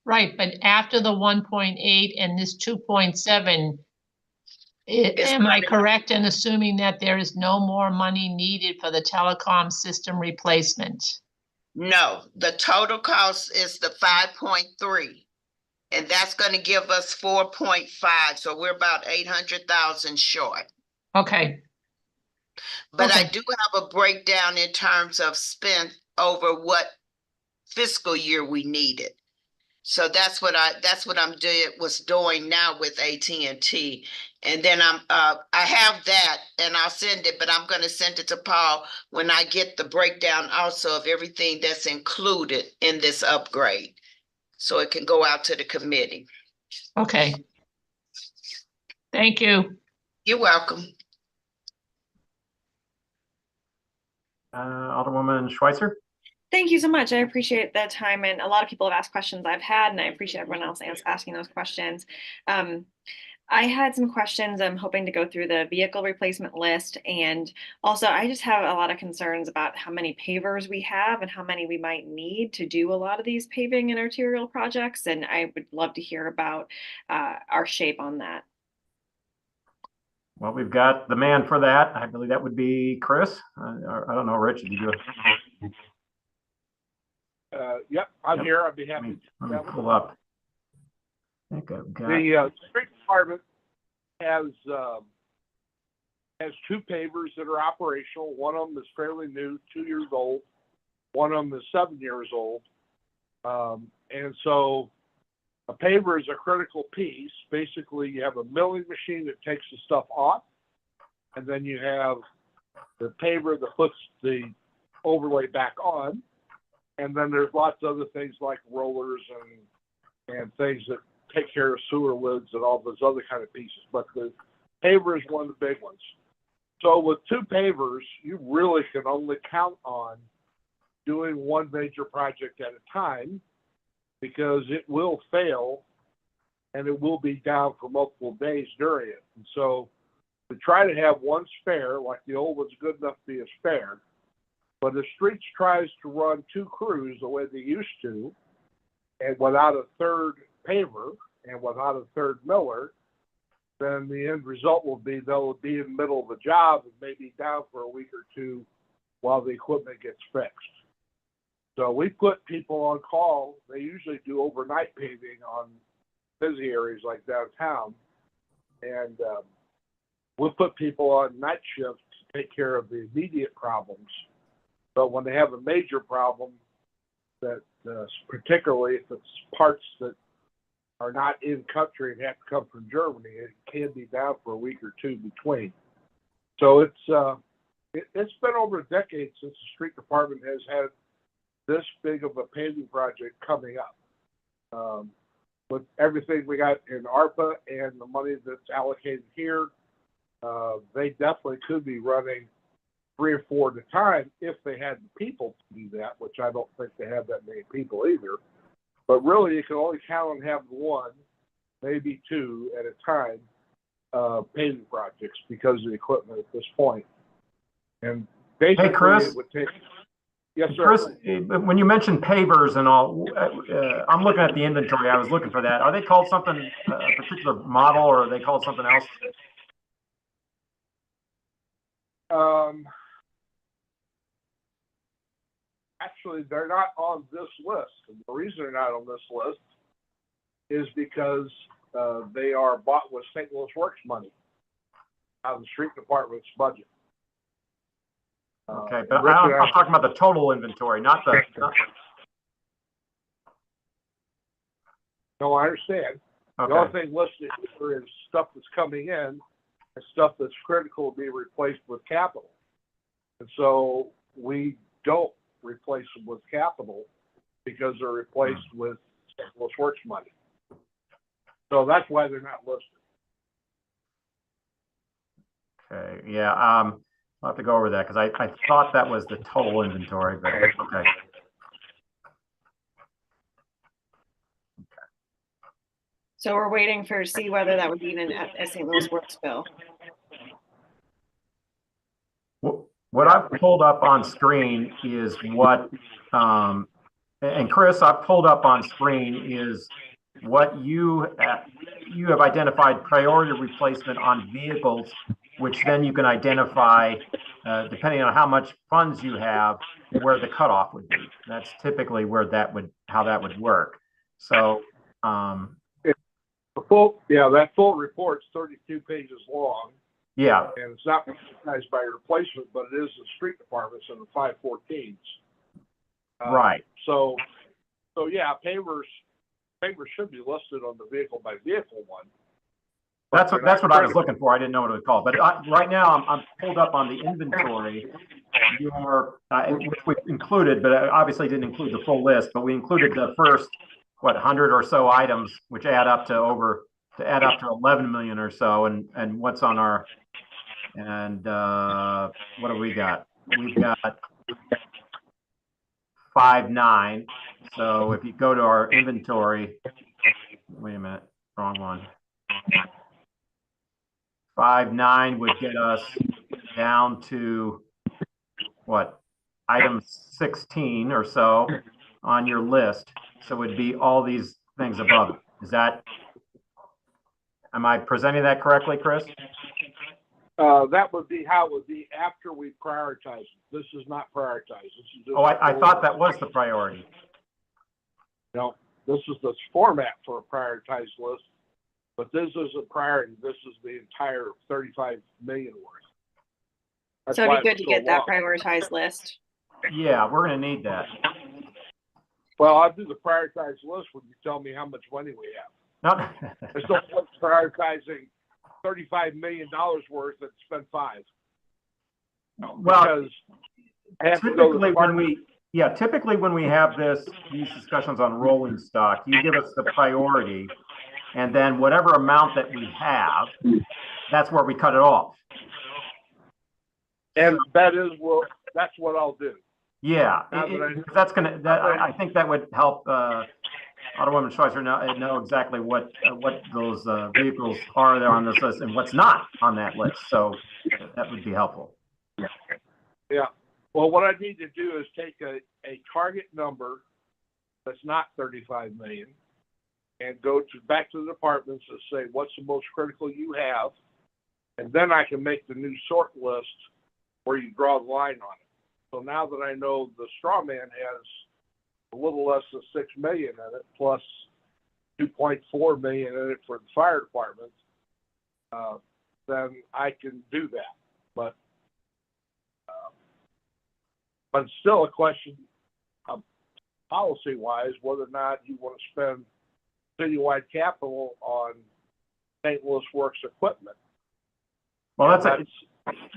Right, but after the 1.8 and this 2.7, am I correct in assuming that there is no more money needed for the telecom system replacement? No, the total cost is the 5.3. And that's going to give us 4.5. So we're about 800,000 short. Okay, But I Okay. do have a breakdown in terms of spent over what fiscal year we needed. So that's what I'm doing now with AT&T. And then I have that and I'll send it, but I'm going to send it to Paul when I get the breakdown also of everything that's included in this upgrade. So it can go out to the committee. okay. Thank you. You're welcome. Alderwoman Schweitzer? Thank you so much. I appreciate the time, and a lot of people have asked questions I've had, and I appreciate everyone else asking those questions. I had some questions. I'm hoping to go through the vehicle replacement list, and also I just have a lot of concerns about how many pavers we have and how many we might need to do a lot of these paving and arterial projects, and I would love to hear about our shape on that. Well, we've got the man for that. I believe that would be Chris. I don't know, Rich, did you do it? Yep, I'm here. I'd be happy. Let me pull up. I think I've got. The street department has two pavers that are operational. One of them is fairly new, 2 years old. One of them is 7 years old. And so a paver is a critical piece. Basically, you have a milling machine that takes the stuff off, and then you have the paver that puts the overlay back on. And then there's lots of other things like rollers and things that take care of sewer lids and all those other kind of pieces. But the paver is one of the big ones. So with two pavers, you really can only count on doing one major project at a time, because it will fail and it will be down for multiple days during it. And so to try to have one spare, like the old one's good enough to be a spare, but the streets tries to run two crews the way they used to, and without a third paver and without a third miller, then the end result will be they'll be in the middle of a job and maybe down for a week or two while the equipment gets fixed. So we put people on call. They usually do overnight paving on busy areas like downtown. And we'll put people on night shifts to take care of the immediate problems. But when they have a major problem, that particularly if it's parts that are not in country and have to come from Germany, it can be down for a week or two between. So it's been over a decade since the street department has had this big of a paving project coming up. With everything we got in ARPA and the money that's allocated here, they definitely could be running 3 or 4 at a time if they had the people to do that, which I don't think they have that many people either. But really, you can only count on having 1, maybe 2 at a time paving projects because of the equipment at this point. And basically, Hey, Chris. it would take. Yes, sir. Chris, when you mentioned pavers and all, I'm looking at the inventory. I was looking for that. Are they called something, a particular model, or are they called something else? Actually, they're not on this list. And the reason they're not on this list is because they are bought with St. Louis Works money out of the street department's budget. Okay, but Rick I'm and I- talking about the total inventory, not the, No, I understand. The okay, only thing listed here is stuff that's coming in and stuff that's critical to be replaced with capital. And so we don't replace them with capital because they're replaced with St. Louis Works money. So that's why they're not listed. okay, yeah, I'll have to go over that, because I thought that was the total inventory, but, okay. So we're waiting for, see whether that would even a St. Louis Works bill. What I've pulled up on screen is what, and Chris, I've pulled up on screen is what you have identified priority replacement on vehicles, which then you can identify, depending on how much funds you have, where the cutoff would be. That's typically where how that would work. So, That full report's 32 pages long, yeah, and it's not recognized by replacement, but it is the street departments and the 514s. right. So yeah, pavers should be listed on the vehicle by vehicle one. That's what I was looking for. I didn't know what it was called, but right now I'm pulled up on the inventory. Which we included, but obviously didn't include the full list. But we included the first 100 or so items, which add up to 11 million or so. And what's on our what have we got? We've got 5.9. So if you go to our inventory, wait a minute, wrong one. 5.9 would get us down to what, item 16 or so on your list. So it would be all these things above it. Am I presenting that correctly, Chris? That would be how it would be after we prioritize it. This is not prioritized. This is just I thought that was the priority. No, this is the format for a prioritized list, but this isn't priority. This is the entire 35 million worth. That's So why it'd be it good to was so get that long. prioritized list. Yeah, we're going to need that. Well, I'll do the prioritized list when you tell me how much money we have. No, There's no point prioritizing $35 million worth and spend $5 million. well, Because I have to go to the typically when we have these discussions on rolling stock, you give us the priority, and then whatever amount that we have, that's where we cut it off. and that's what I'll do. Yeah, Now that that's gonna. I think that would help Alderwoman Schweitzer know exactly what those vehicles are there on this list and what's not on that list. So that would be helpful. Yeah. Well, what I need to do is take a target number that's not 35 million and go back to the departments and say, what's the most critical you have? And then I can make the new sort list where you draw the line on it. So now that I know the straw man has a little less than 6 million in it, plus 2.4 million in it for the fire department, then I can do that. But it's still a question of policy-wise whether or not you want to spend citywide capital on St. Louis Works equipment. Well,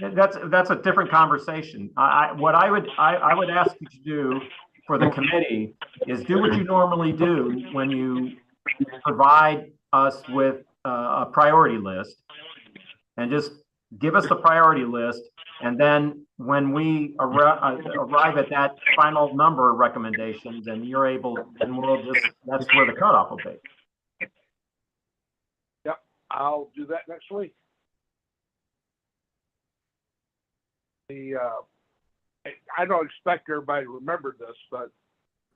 that's a different conversation. What I would ask you to do for the committee is do what you normally do when you provide us with a priority list, and just give us the priority list. And then when we arrive at that final number of recommendations, and you're able, and that's where the cutoff will be. Yep, I'll do that next week. I don't expect everybody to remember this, but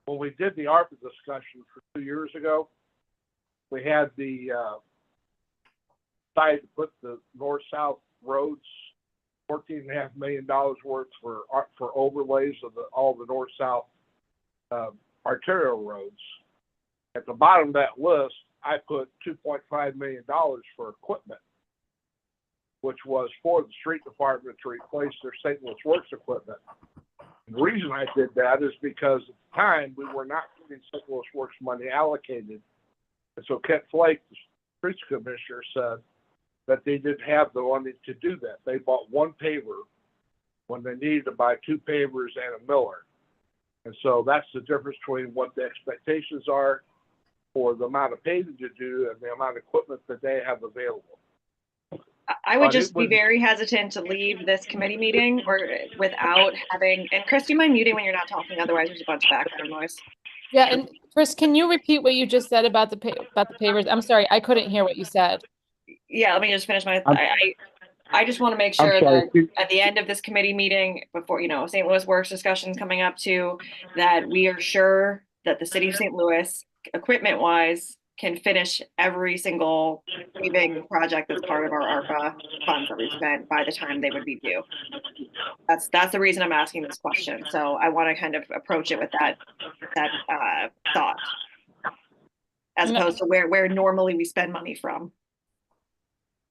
when we did the ARPA discussion for 2 years ago, we had the decided to put the north-south roads, $14.5 million worth for overlays of all the north-south arterial roads. At the bottom of that list I put $2.5 million for equipment, which was for the street department to replace their St. Louis Works equipment. And the reason I did that is because at the time we were not getting St. Louis Works money allocated. And so Kent Flake, the streets commissioner, said that they didn't have the money to do that. They bought one paver when they needed to buy two pavers and a miller. And so that's the difference between what the expectations are for the amount of paving to do and the amount of equipment that they have available. I would But just it be was- very hesitant to leave this committee meeting or without having, and Chris, do you mind muting when you're not talking? Otherwise, there's a bunch of background noise. Yeah, and Chris, can you repeat what you just said about the pavers? I'm sorry, I couldn't hear what you said. Yeah, let me just finish my, I'm- I just want to make I'm sure sorry. that at the end of this committee meeting, before, St. Louis Works discussions coming up too, that we are sure that the city of St. Louis, equipment wise, can finish every single paving project that's part of our ARPA funds that we've spent by the time they would be due. That's the reason I'm asking this question. So I want to kind of approach it with that thought, as No. opposed to where normally we spend money from.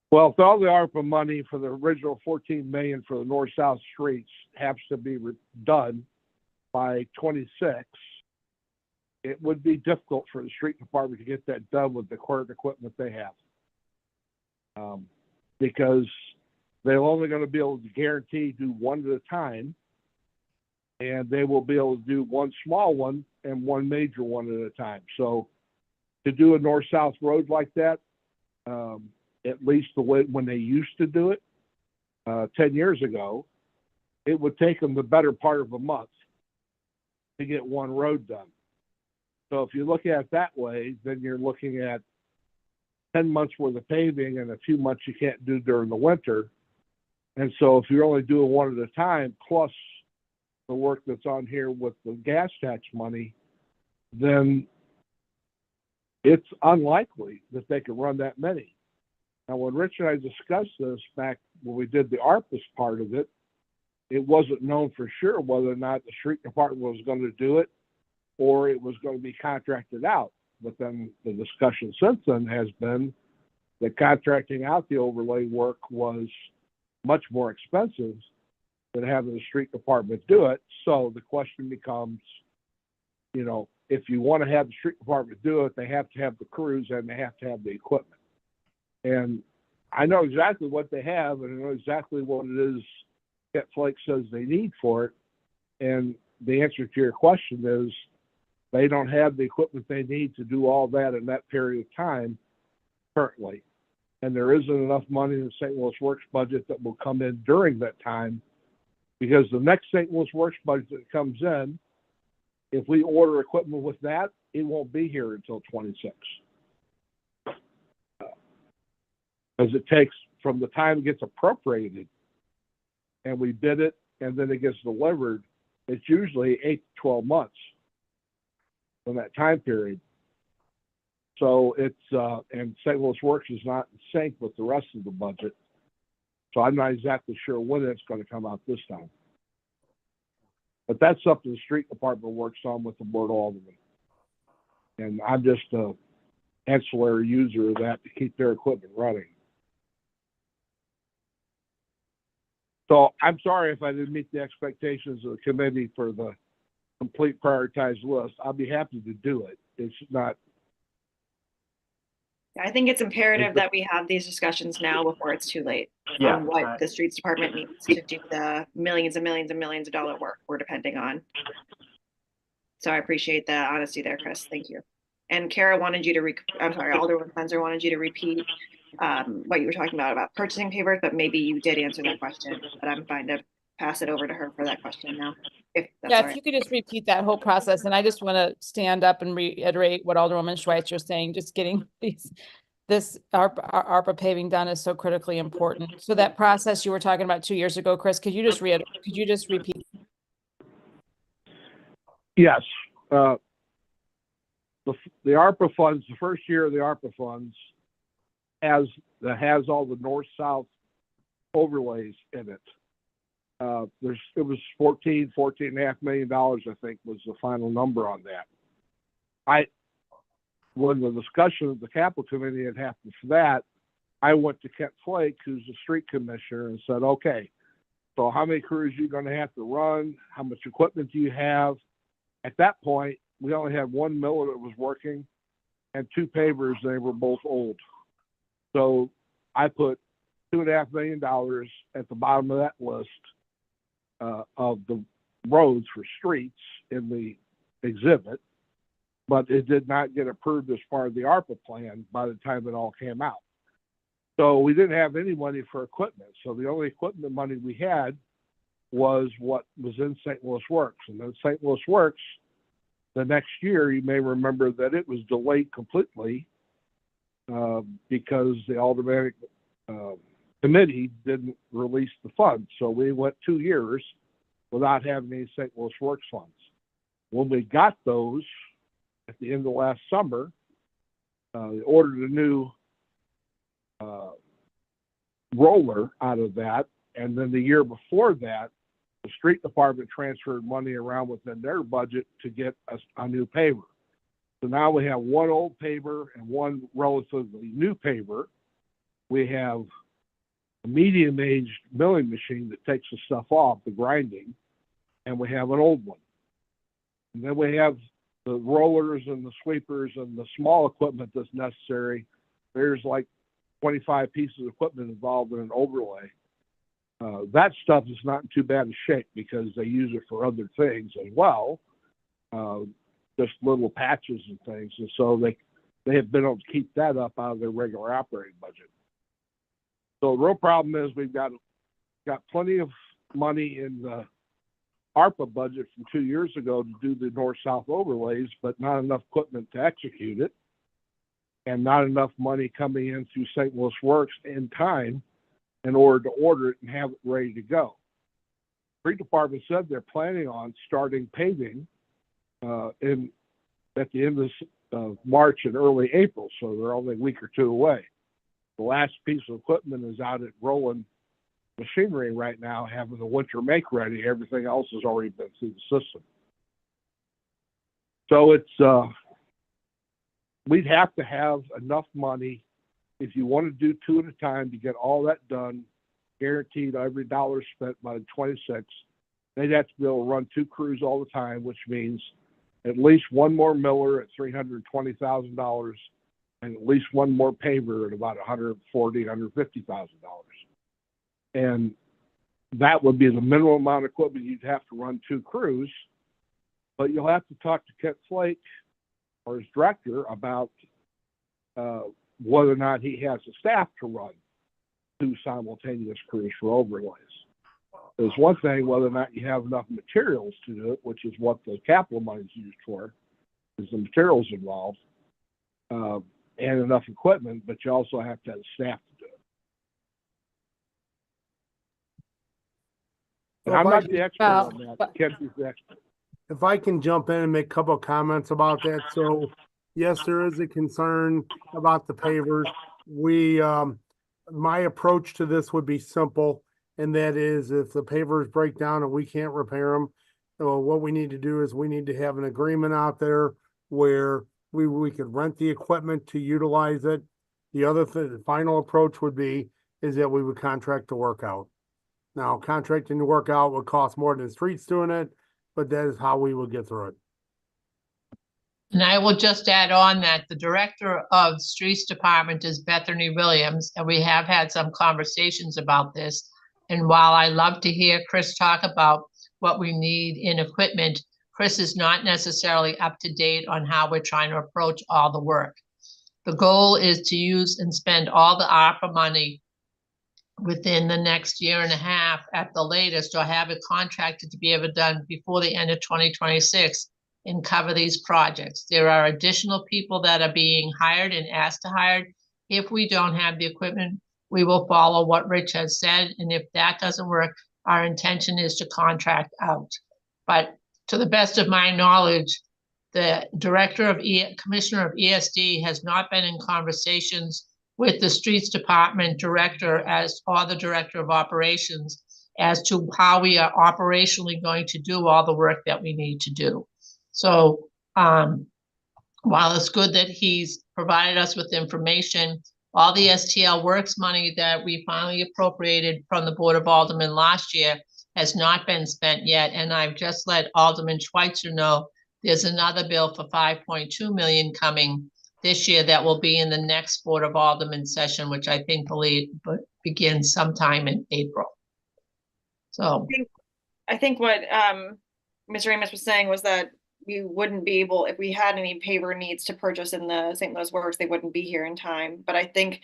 Well, if all the ARPA money for the original 14 million for the north-south streets has to be done by 26, it would be difficult for the street department to get that done with the current equipment they have. Because they're only going to be able to guarantee do one at a time, and they will be able to do one small one and one major one at a time. So to do a north-south road like that, at least the way when they used to do it 10 years ago, it would take them the better part of a month to get one road done. So if you look at it that way, then you're looking at 10 months worth of paving and a few months you can't do during the winter. And so if you're only doing one at a time, plus the work that's on here with the gas tax money, then it's unlikely that they can run that many. Now, when Rich and I discussed this back when we did the ARPA's part of it, it wasn't known for sure whether or not the street department was going to do it or it was going to be contracted out. But then the discussion since then has been that contracting out the overlay work was much more expensive than having the street department do it. So the question becomes, if you want to have the street department do it, they have to have the crews and they have to have the equipment. And I know exactly what they have, and I know exactly what it is Kent Flake says they need for it. And the answer to your question is they don't have the equipment they need to do all that in that period of time currently. And there isn't enough money in the St. Louis Works budget that will come in during that time, because the next St. Louis Works budget that comes in, if we order equipment with that, it won't be here until 26. As it takes from the time it gets appropriated and we bid it and then it gets delivered, it's usually 8 to 12 months in that time period. So it's, and St. Louis Works is not in sync with the rest of the budget. So I'm not exactly sure when it's going to come out this time. But that's something the street department works on with the board alderman. And I'm just an ancillary user of that to keep their equipment running. So I'm sorry if I didn't meet the expectations of the committee for the complete prioritized list. I'll be happy to do it. It's not. I think it's imperative that we have these discussions now before it's too late. Yeah. On what the streets department needs to do the millions and millions and millions of dollar work we're depending on. So I appreciate the honesty there, Chris. Thank you. And Kara wanted you to, Alderman Spencer wanted you to repeat what you were talking about purchasing pavers, but maybe you did answer that question, but I'm fine to pass it over to her for that question now. If that's all Yeah, if right. you could just repeat that whole process, and I just want to stand up and reiterate what Alderwoman Schweitzer is saying, just getting this ARPA paving done is so critically important. So that process you were talking about 2 years ago, Chris, could you just repeat? Yes. The ARPA funds, the first year of the ARPA funds has all the north-south overlays in it. It was $14.5 million, I think, was the final number on that. when the discussion of the capital committee had happened for that, I went to Kent Flake, who's the street commissioner, and said, okay, so how many crews are you going to have to run? How much equipment do you have? At that point, we only had one miller that was working and two pavers. They were both old. So I put $2.5 million at the bottom of that list of the roads for streets in the exhibit, but it did not get approved as part of the ARPA plan by the time it all came out. So we didn't have any money for equipment. So the only equipment money we had was what was in St. Louis Works. And then St. Louis Works, the next year, you may remember that it was delayed completely because the aldermanic committee didn't release the funds. So we went 2 years without having any St. Louis Works funds. When we got those at the end of last summer, they ordered a new roller out of that. And then the year before that, the street department transferred money around within their budget to get a new paver. So now we have one old paver and one relatively new paver. We have a medium-aged milling machine that takes the stuff off, the grinding, and we have an old one. And then we have the rollers and the sweepers and the small equipment that's necessary. There's like 25 pieces of equipment involved in an overlay. That stuff is not in too bad a shape because they use it for other things as well, just little patches and things. And so they have been able to keep that up out of their regular operating budget. So the real problem is we've got plenty of money in the ARPA budget from 2 years ago to do the north-south overlays, but not enough equipment to execute it, and not enough money coming in through St. Louis Works in time in order to order it and have it ready to go. The street department said they're planning on starting paving at the end of March and early April, so they're only a week or two away. The last piece of equipment is out at Roland Machinery right now, having the winter make ready. Everything else has already been through the system. So it's we'd have to have enough money if you want to do two at a time to get all that done, guaranteed every dollar spent by the 26th. They'd have to be able to run two crews all the time, which means at least one more miller at $320,000 and at least one more paver at about $140,000, $150,000. And that would be the minimum amount of equipment you'd have to run two crews. But you'll have to talk to Kent Flake or his director about whether or not he has the staff to run two simultaneous crews for overlays. There's one thing whether or not you have enough materials to do it, which is what the capital money is used for, is the materials involved, and enough equipment, but you also have to have staff to do it. And I'm not the expert on that. Kent is the expert. If I can jump in and make a couple of comments about that. So yes, there is a concern about the pavers. My approach to this would be simple, and that is if the pavers break down and we can't repair them, well, what we need to do is we need to have an agreement out there where we could rent the equipment to utilize it. The other thing, the final approach would be is that we would contract the work out. Now, contracting the work out would cost more than streets doing it, but that is how we will get through it. And I will just add on that the director of Streets Department is Bethany Williams, and we have had some conversations about this. And while I love to hear Chris talk about what we need in equipment, Chris is not necessarily up to date on how we're trying to approach all the work. The goal is to use and spend all the ARPA money within the next year and a half at the latest, or have it contracted to be able done before the end of 2026 and cover these projects. There are additional people that are being hired and asked to hire. If we don't have the equipment, we will follow what Rich has said. And if that doesn't work, our intention is to contract out. But to the best of my knowledge, the commissioner of ESD has not been in conversations with the Streets Department director or the director of operations as to how we are operationally going to do all the work that we need to do. So while it's good that he's provided us with information, all the STL Works money that we finally appropriated from the Board of Aldermen last year has not been spent yet. And I've just let Alderman Schweitzer know there's another bill for 5.2 million coming this year that will be in the next Board of Aldermen session, which I think begins sometime in April. So I think what Ms. Ramus was saying was that we wouldn't be able, if we had any paver needs to purchase in the St. Louis Works, they wouldn't be here in time. But I think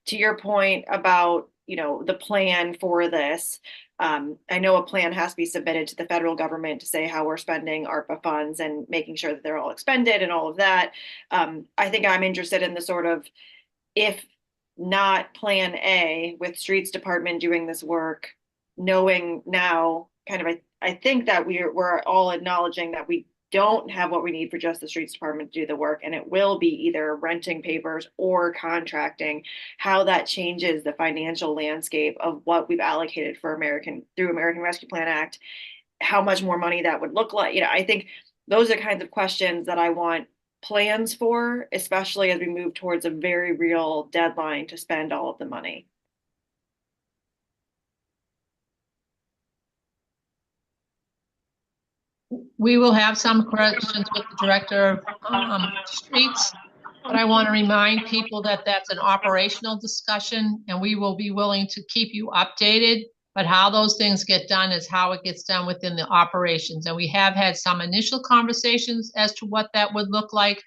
to your point about, you know, the plan for this, I know a plan has to be submitted to the federal government to say how we're spending ARPA funds and making sure that they're all expended and all of that. I think I'm interested in the sort of, if not plan A with streets department doing this work, knowing now kind of, I think that we're all acknowledging that we don't have what we need for just the streets department to do the work, and it will be either renting pavers or contracting, how that changes the financial landscape of what we've allocated for through American Rescue Plan Act, how much more money that would look like. You know, I think those are kinds of questions that I want plans for, especially as we move towards a very real deadline to spend all of the money. We will have some questions with the director of streets, but I want to remind people that that's an operational discussion, and we will be willing to keep you updated. But how those things get done is how it gets done within the operations. And we have had some initial conversations as to what that would look like.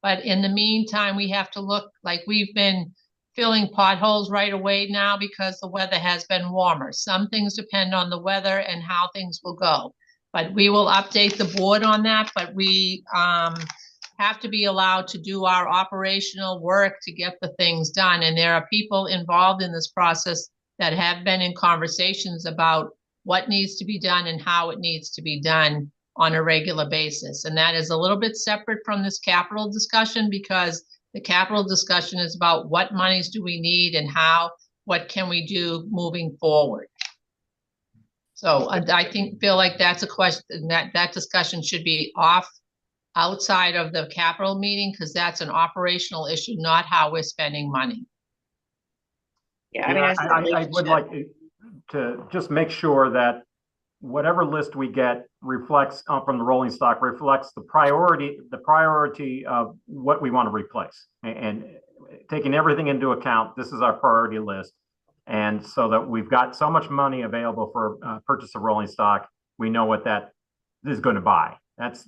But in the meantime, we have to look like we've been filling potholes right away now because the weather has been warmer. Some things depend on the weather and how things will go. But we will update the board on that, but we have to be allowed to do our operational work to get the things done. And there are people involved in this process that have been in conversations about what needs to be done and how it needs to be done on a regular basis. And that is a little bit separate from this capital discussion, because the capital discussion is about what monies do we need and what can we do moving forward. So I feel like that's a question that discussion should be outside of the capital meeting, because that's an operational issue, not how we're spending money. Yeah, I mean, I would like to just make sure that whatever list we get reflects from the rolling stock reflects the priority of what we want to replace, and taking everything into account. This is our priority list. And so that we've got so much money available for purchase of rolling stock, we know what that is going to buy. That's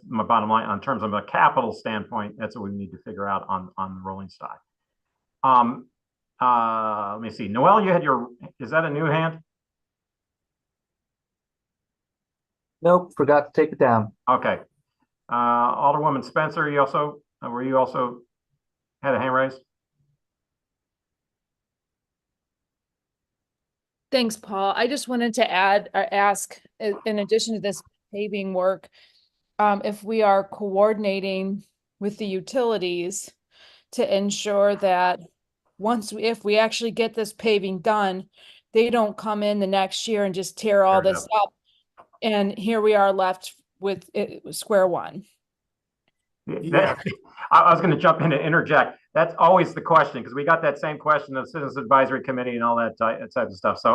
my bottom line. In terms of a capital standpoint, that's what we need to figure out on the rolling stock. Let me see. Noel, is that a new hand? Nope, forgot to take it down. Okay. Alderwoman Spencer, were you also had a hand raised? Thanks, Paul. I just wanted to ask, in addition to this paving work, if we are coordinating with the utilities to ensure that if we actually get this paving done, they don't come in the next year and just tear all this up. And here we are left with square one. Yeah. I was going to jump in and interject. That's always the question, because we got that same question of Citizens Advisory Committee and all that type of stuff. So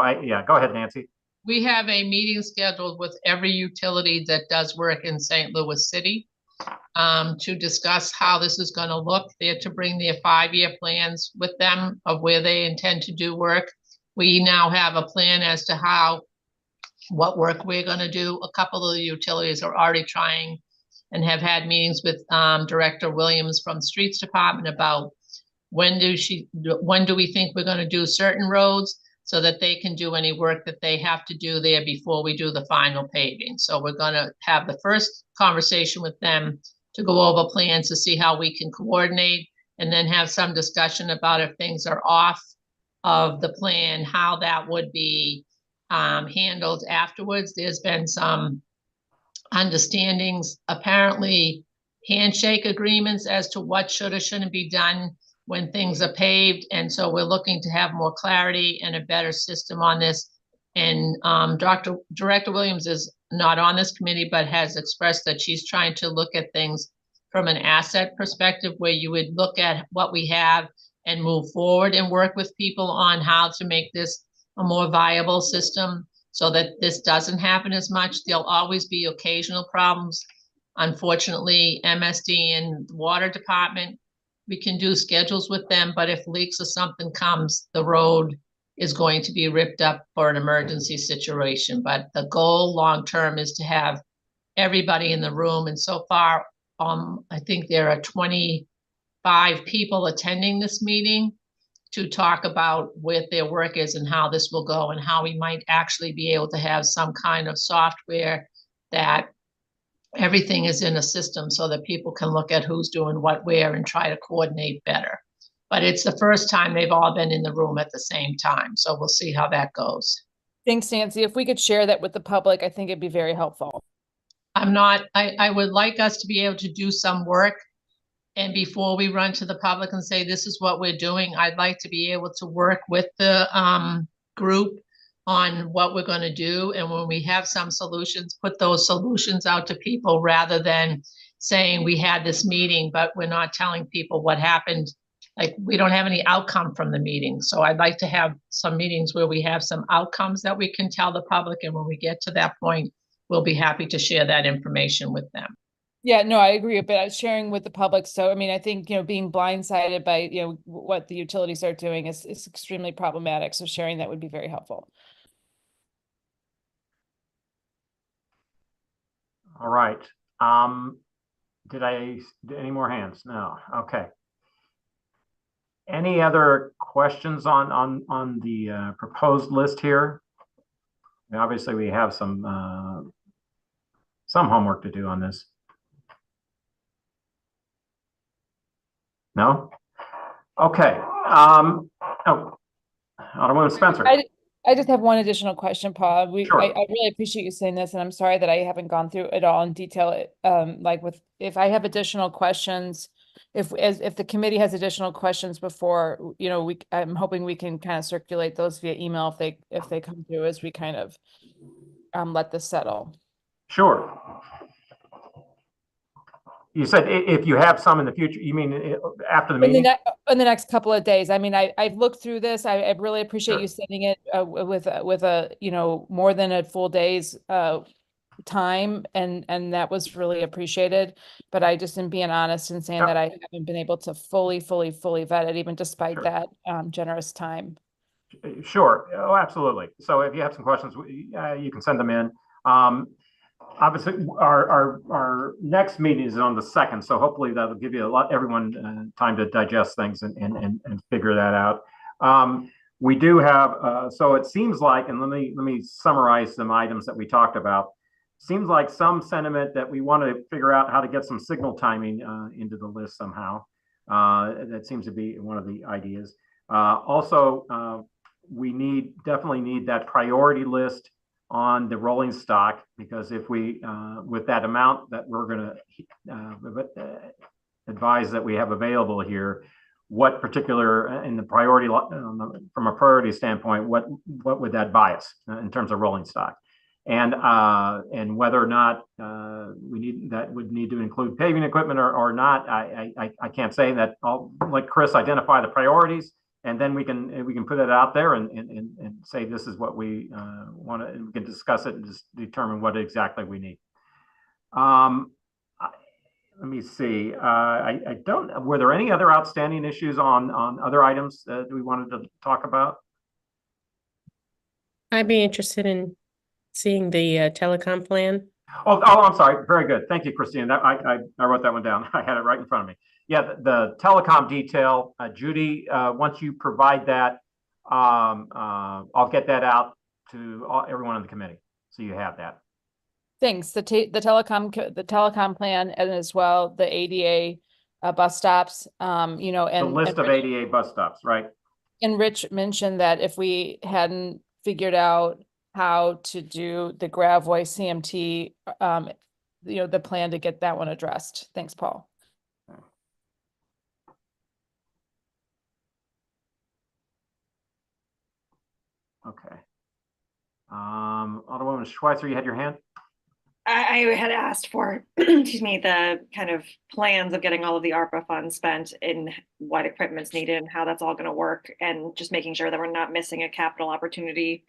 go ahead, Nancy. We have a meeting scheduled with every utility that does work in St. Louis City to discuss how this is going to look. They're to bring their 5-year plans with them of where they intend to do work. We now have a plan as to what work we're going to do. A couple of the utilities are already trying and have had meetings with Director Williams from Streets Department about when do we think we're going to do certain roads, so that they can do any work that they have to do there before we do the final paving. So we're going to have the first conversation with them to go over plans to see how we can coordinate, and then have some discussion about if things are off of the plan, how that would be handled afterwards. There's been some understandings, apparently handshake agreements as to what should or shouldn't be done when things are paved. And so we're looking to have more clarity and a better system on this. And Director Williams is not on this committee, but has expressed that she's trying to look at things from an asset perspective where you would look at what we have and move forward and work with people on how to make this a more viable system so that this doesn't happen as much. There'll always be occasional problems. Unfortunately, MSD and the water department, we can do schedules with them, but if leaks or something comes, the road is going to be ripped up for an emergency situation. But the goal long-term is to have everybody in the room. And so far, I think there are 25 people attending this meeting to talk about what their work is and how this will go and how we might actually be able to have some kind of software that everything is in a system so that people can look at who's doing what where and try to coordinate better. But it's the first time they've all been in the room at the same time. So we'll see how that goes. Thanks, Nancy. If we could share that with the public, I think it'd be very helpful. I would like us to be able to do some work. And before we run to the public and say, this is what we're doing, I'd like to be able to work with the group on what we're going to do. And when we have some solutions, put those solutions out to people rather than saying we had this meeting, but we're not telling people what happened. Like we don't have any outcome from the meeting. So I'd like to have some meetings where we have some outcomes that we can tell the public. And when we get to that point, we'll be happy to share that information with them. Yeah, no, I agree, but sharing with the public. So, I mean, I think, being blindsided by, what the utilities are doing is extremely problematic. So sharing that would be very helpful. All right. Any more hands? No. Okay. Any other questions on the proposed list here? I mean, obviously, we have some homework to do on this. No? Okay. Alderwoman Spencer. I just have one additional question, Paul. Sure. I really appreciate you saying this, and I'm sorry that I haven't gone through it all in detail. If I have additional questions, if the committee has additional questions before, I'm hoping we can kind of circulate those via email if they come through as we kind of let this settle. Sure. You said if you have some in the future, you mean after the meeting? In the next couple of days. I mean, I've looked through this. I really appreciate you sending it with a more than a full day's time, and that was really appreciated. But I just am being honest and saying that I haven't been able to fully vet it, even despite that generous time. Sure. Oh, absolutely. So if you have some questions, you can send them in. Obviously, our next meeting is on the 2nd, so hopefully that'll give you everyone time to digest things and figure that out. We do have so it seems like, and let me summarize some items that we talked about. Seems like some sentiment that we want to figure out how to get some signal timing into the list somehow. That seems to be one of the ideas. Also, we definitely need that priority list on the rolling stock, because if we, with that amount that we're going to advise that we have available here, what particular in the priority from a priority standpoint, what would that buy us in terms of rolling stock, and whether or not would need to include paving equipment or not. I can't say that. I'll let Chris identify the priorities, and then we can put it out there and say this is what we want to, and we can discuss it and just determine what exactly we need. Let me see. Were there any other outstanding issues on other items that we wanted to talk about? I'd be interested in seeing the telecom plan. Oh, I'm sorry. Very good. Thank you, Christine. I wrote that one down. I had it right in front of me. Yeah, the telecom detail, Judy, once you provide that, I'll get that out to everyone on the committee, so you have that. Thanks. The telecom plan, and as well the ADA bus stops. And the list of ADA bus stops, right? And Rich mentioned that if we hadn't figured out how to do the Gravois CMT, the plan to get that one addressed. Thanks, Paul. Okay. Alderwoman Schweitzer, you had your hand? I had asked for, excuse me, the kind of plans of getting all of the ARPA funds spent in what equipment's needed and how that's all going to work, and just making sure that we're not missing a capital opportunity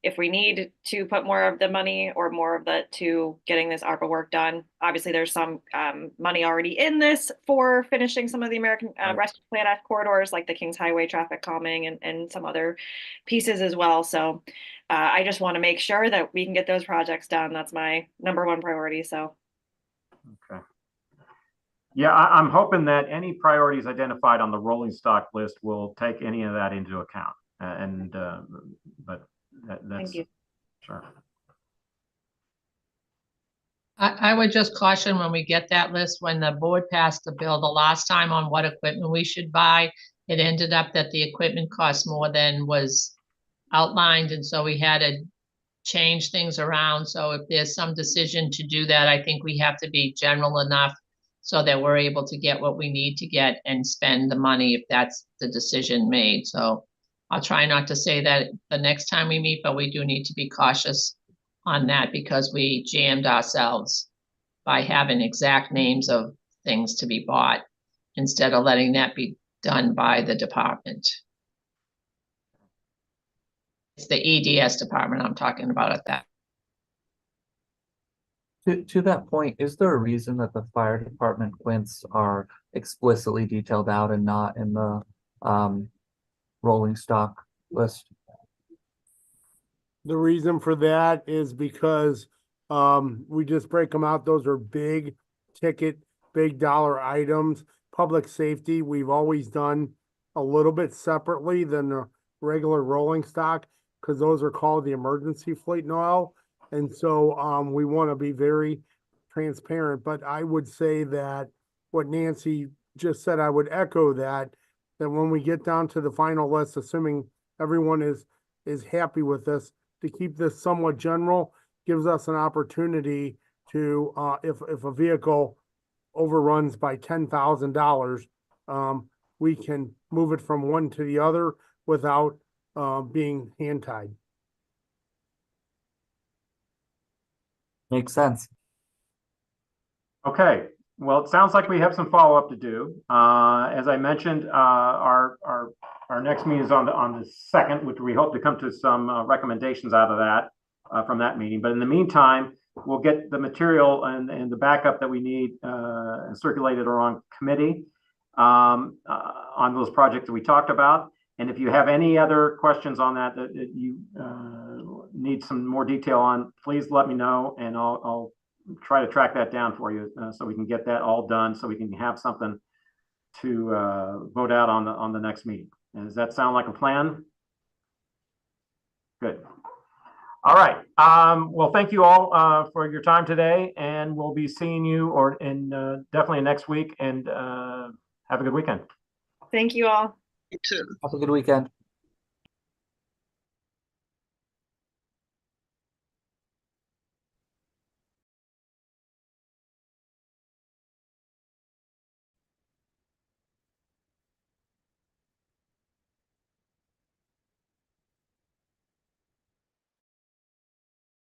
if we need to put more of the money or more of the to getting this ARPA work done. Obviously, there's some money already in this for finishing some of the American Rescue Plan Act corridors, like the Kings Highway traffic calming and some other pieces as well. So I just want to make sure that we can get those projects done. That's my #1 priority. So. Okay. Yeah, I'm hoping that any priorities identified on the rolling stock list will take any of that into account. But that's Thank you. Sure. I would just caution when we get that list, when the board passed the bill the last time on what equipment we should buy, it ended up that the equipment cost more than was outlined, and so we had to change things around. So if there's some decision to do that, I think we have to be general enough so that we're able to get what we need to get and spend the money if that's the decision made. So I'll try not to say that the next time we meet, but we do need to be cautious on that because we jammed ourselves by having exact names of things to be bought instead of letting that be done by the department. It's the EDS department I'm talking about at that. To that point, is there a reason that the fire department quints are explicitly detailed out and not in the rolling stock list? The reason for that is because we just break them out. Those are big ticket, big dollar items. Public safety, we've always done a little bit separately than the regular rolling stock because those are called the emergency fleet and oil. And so we want to be very transparent. But I would say that what Nancy just said, I would echo that when we get down to the final list, assuming everyone is happy with this, to keep this somewhat general gives us an opportunity to, if a vehicle overruns by $10,000, we can move it from one to the other without being hand-tied. Makes sense. Okay. Well, it sounds like we have some follow-up to do. As I mentioned, our next meeting is on the 2nd, which we hope to come to some recommendations out of that from that meeting. But in the meantime, we'll get the material and the backup that we need circulated around committee on those projects that we talked about. And if you have any other questions on that you need some more detail on, please let me know, and I'll try to track that down for you so we can get that all done, so we can have something to vote out on the next meeting. And does that sound like a plan? Good. All right. Well, thank you all for your time today, and we'll be seeing you definitely next week. And have a good weekend. Thank you all. You too. Have a good weekend.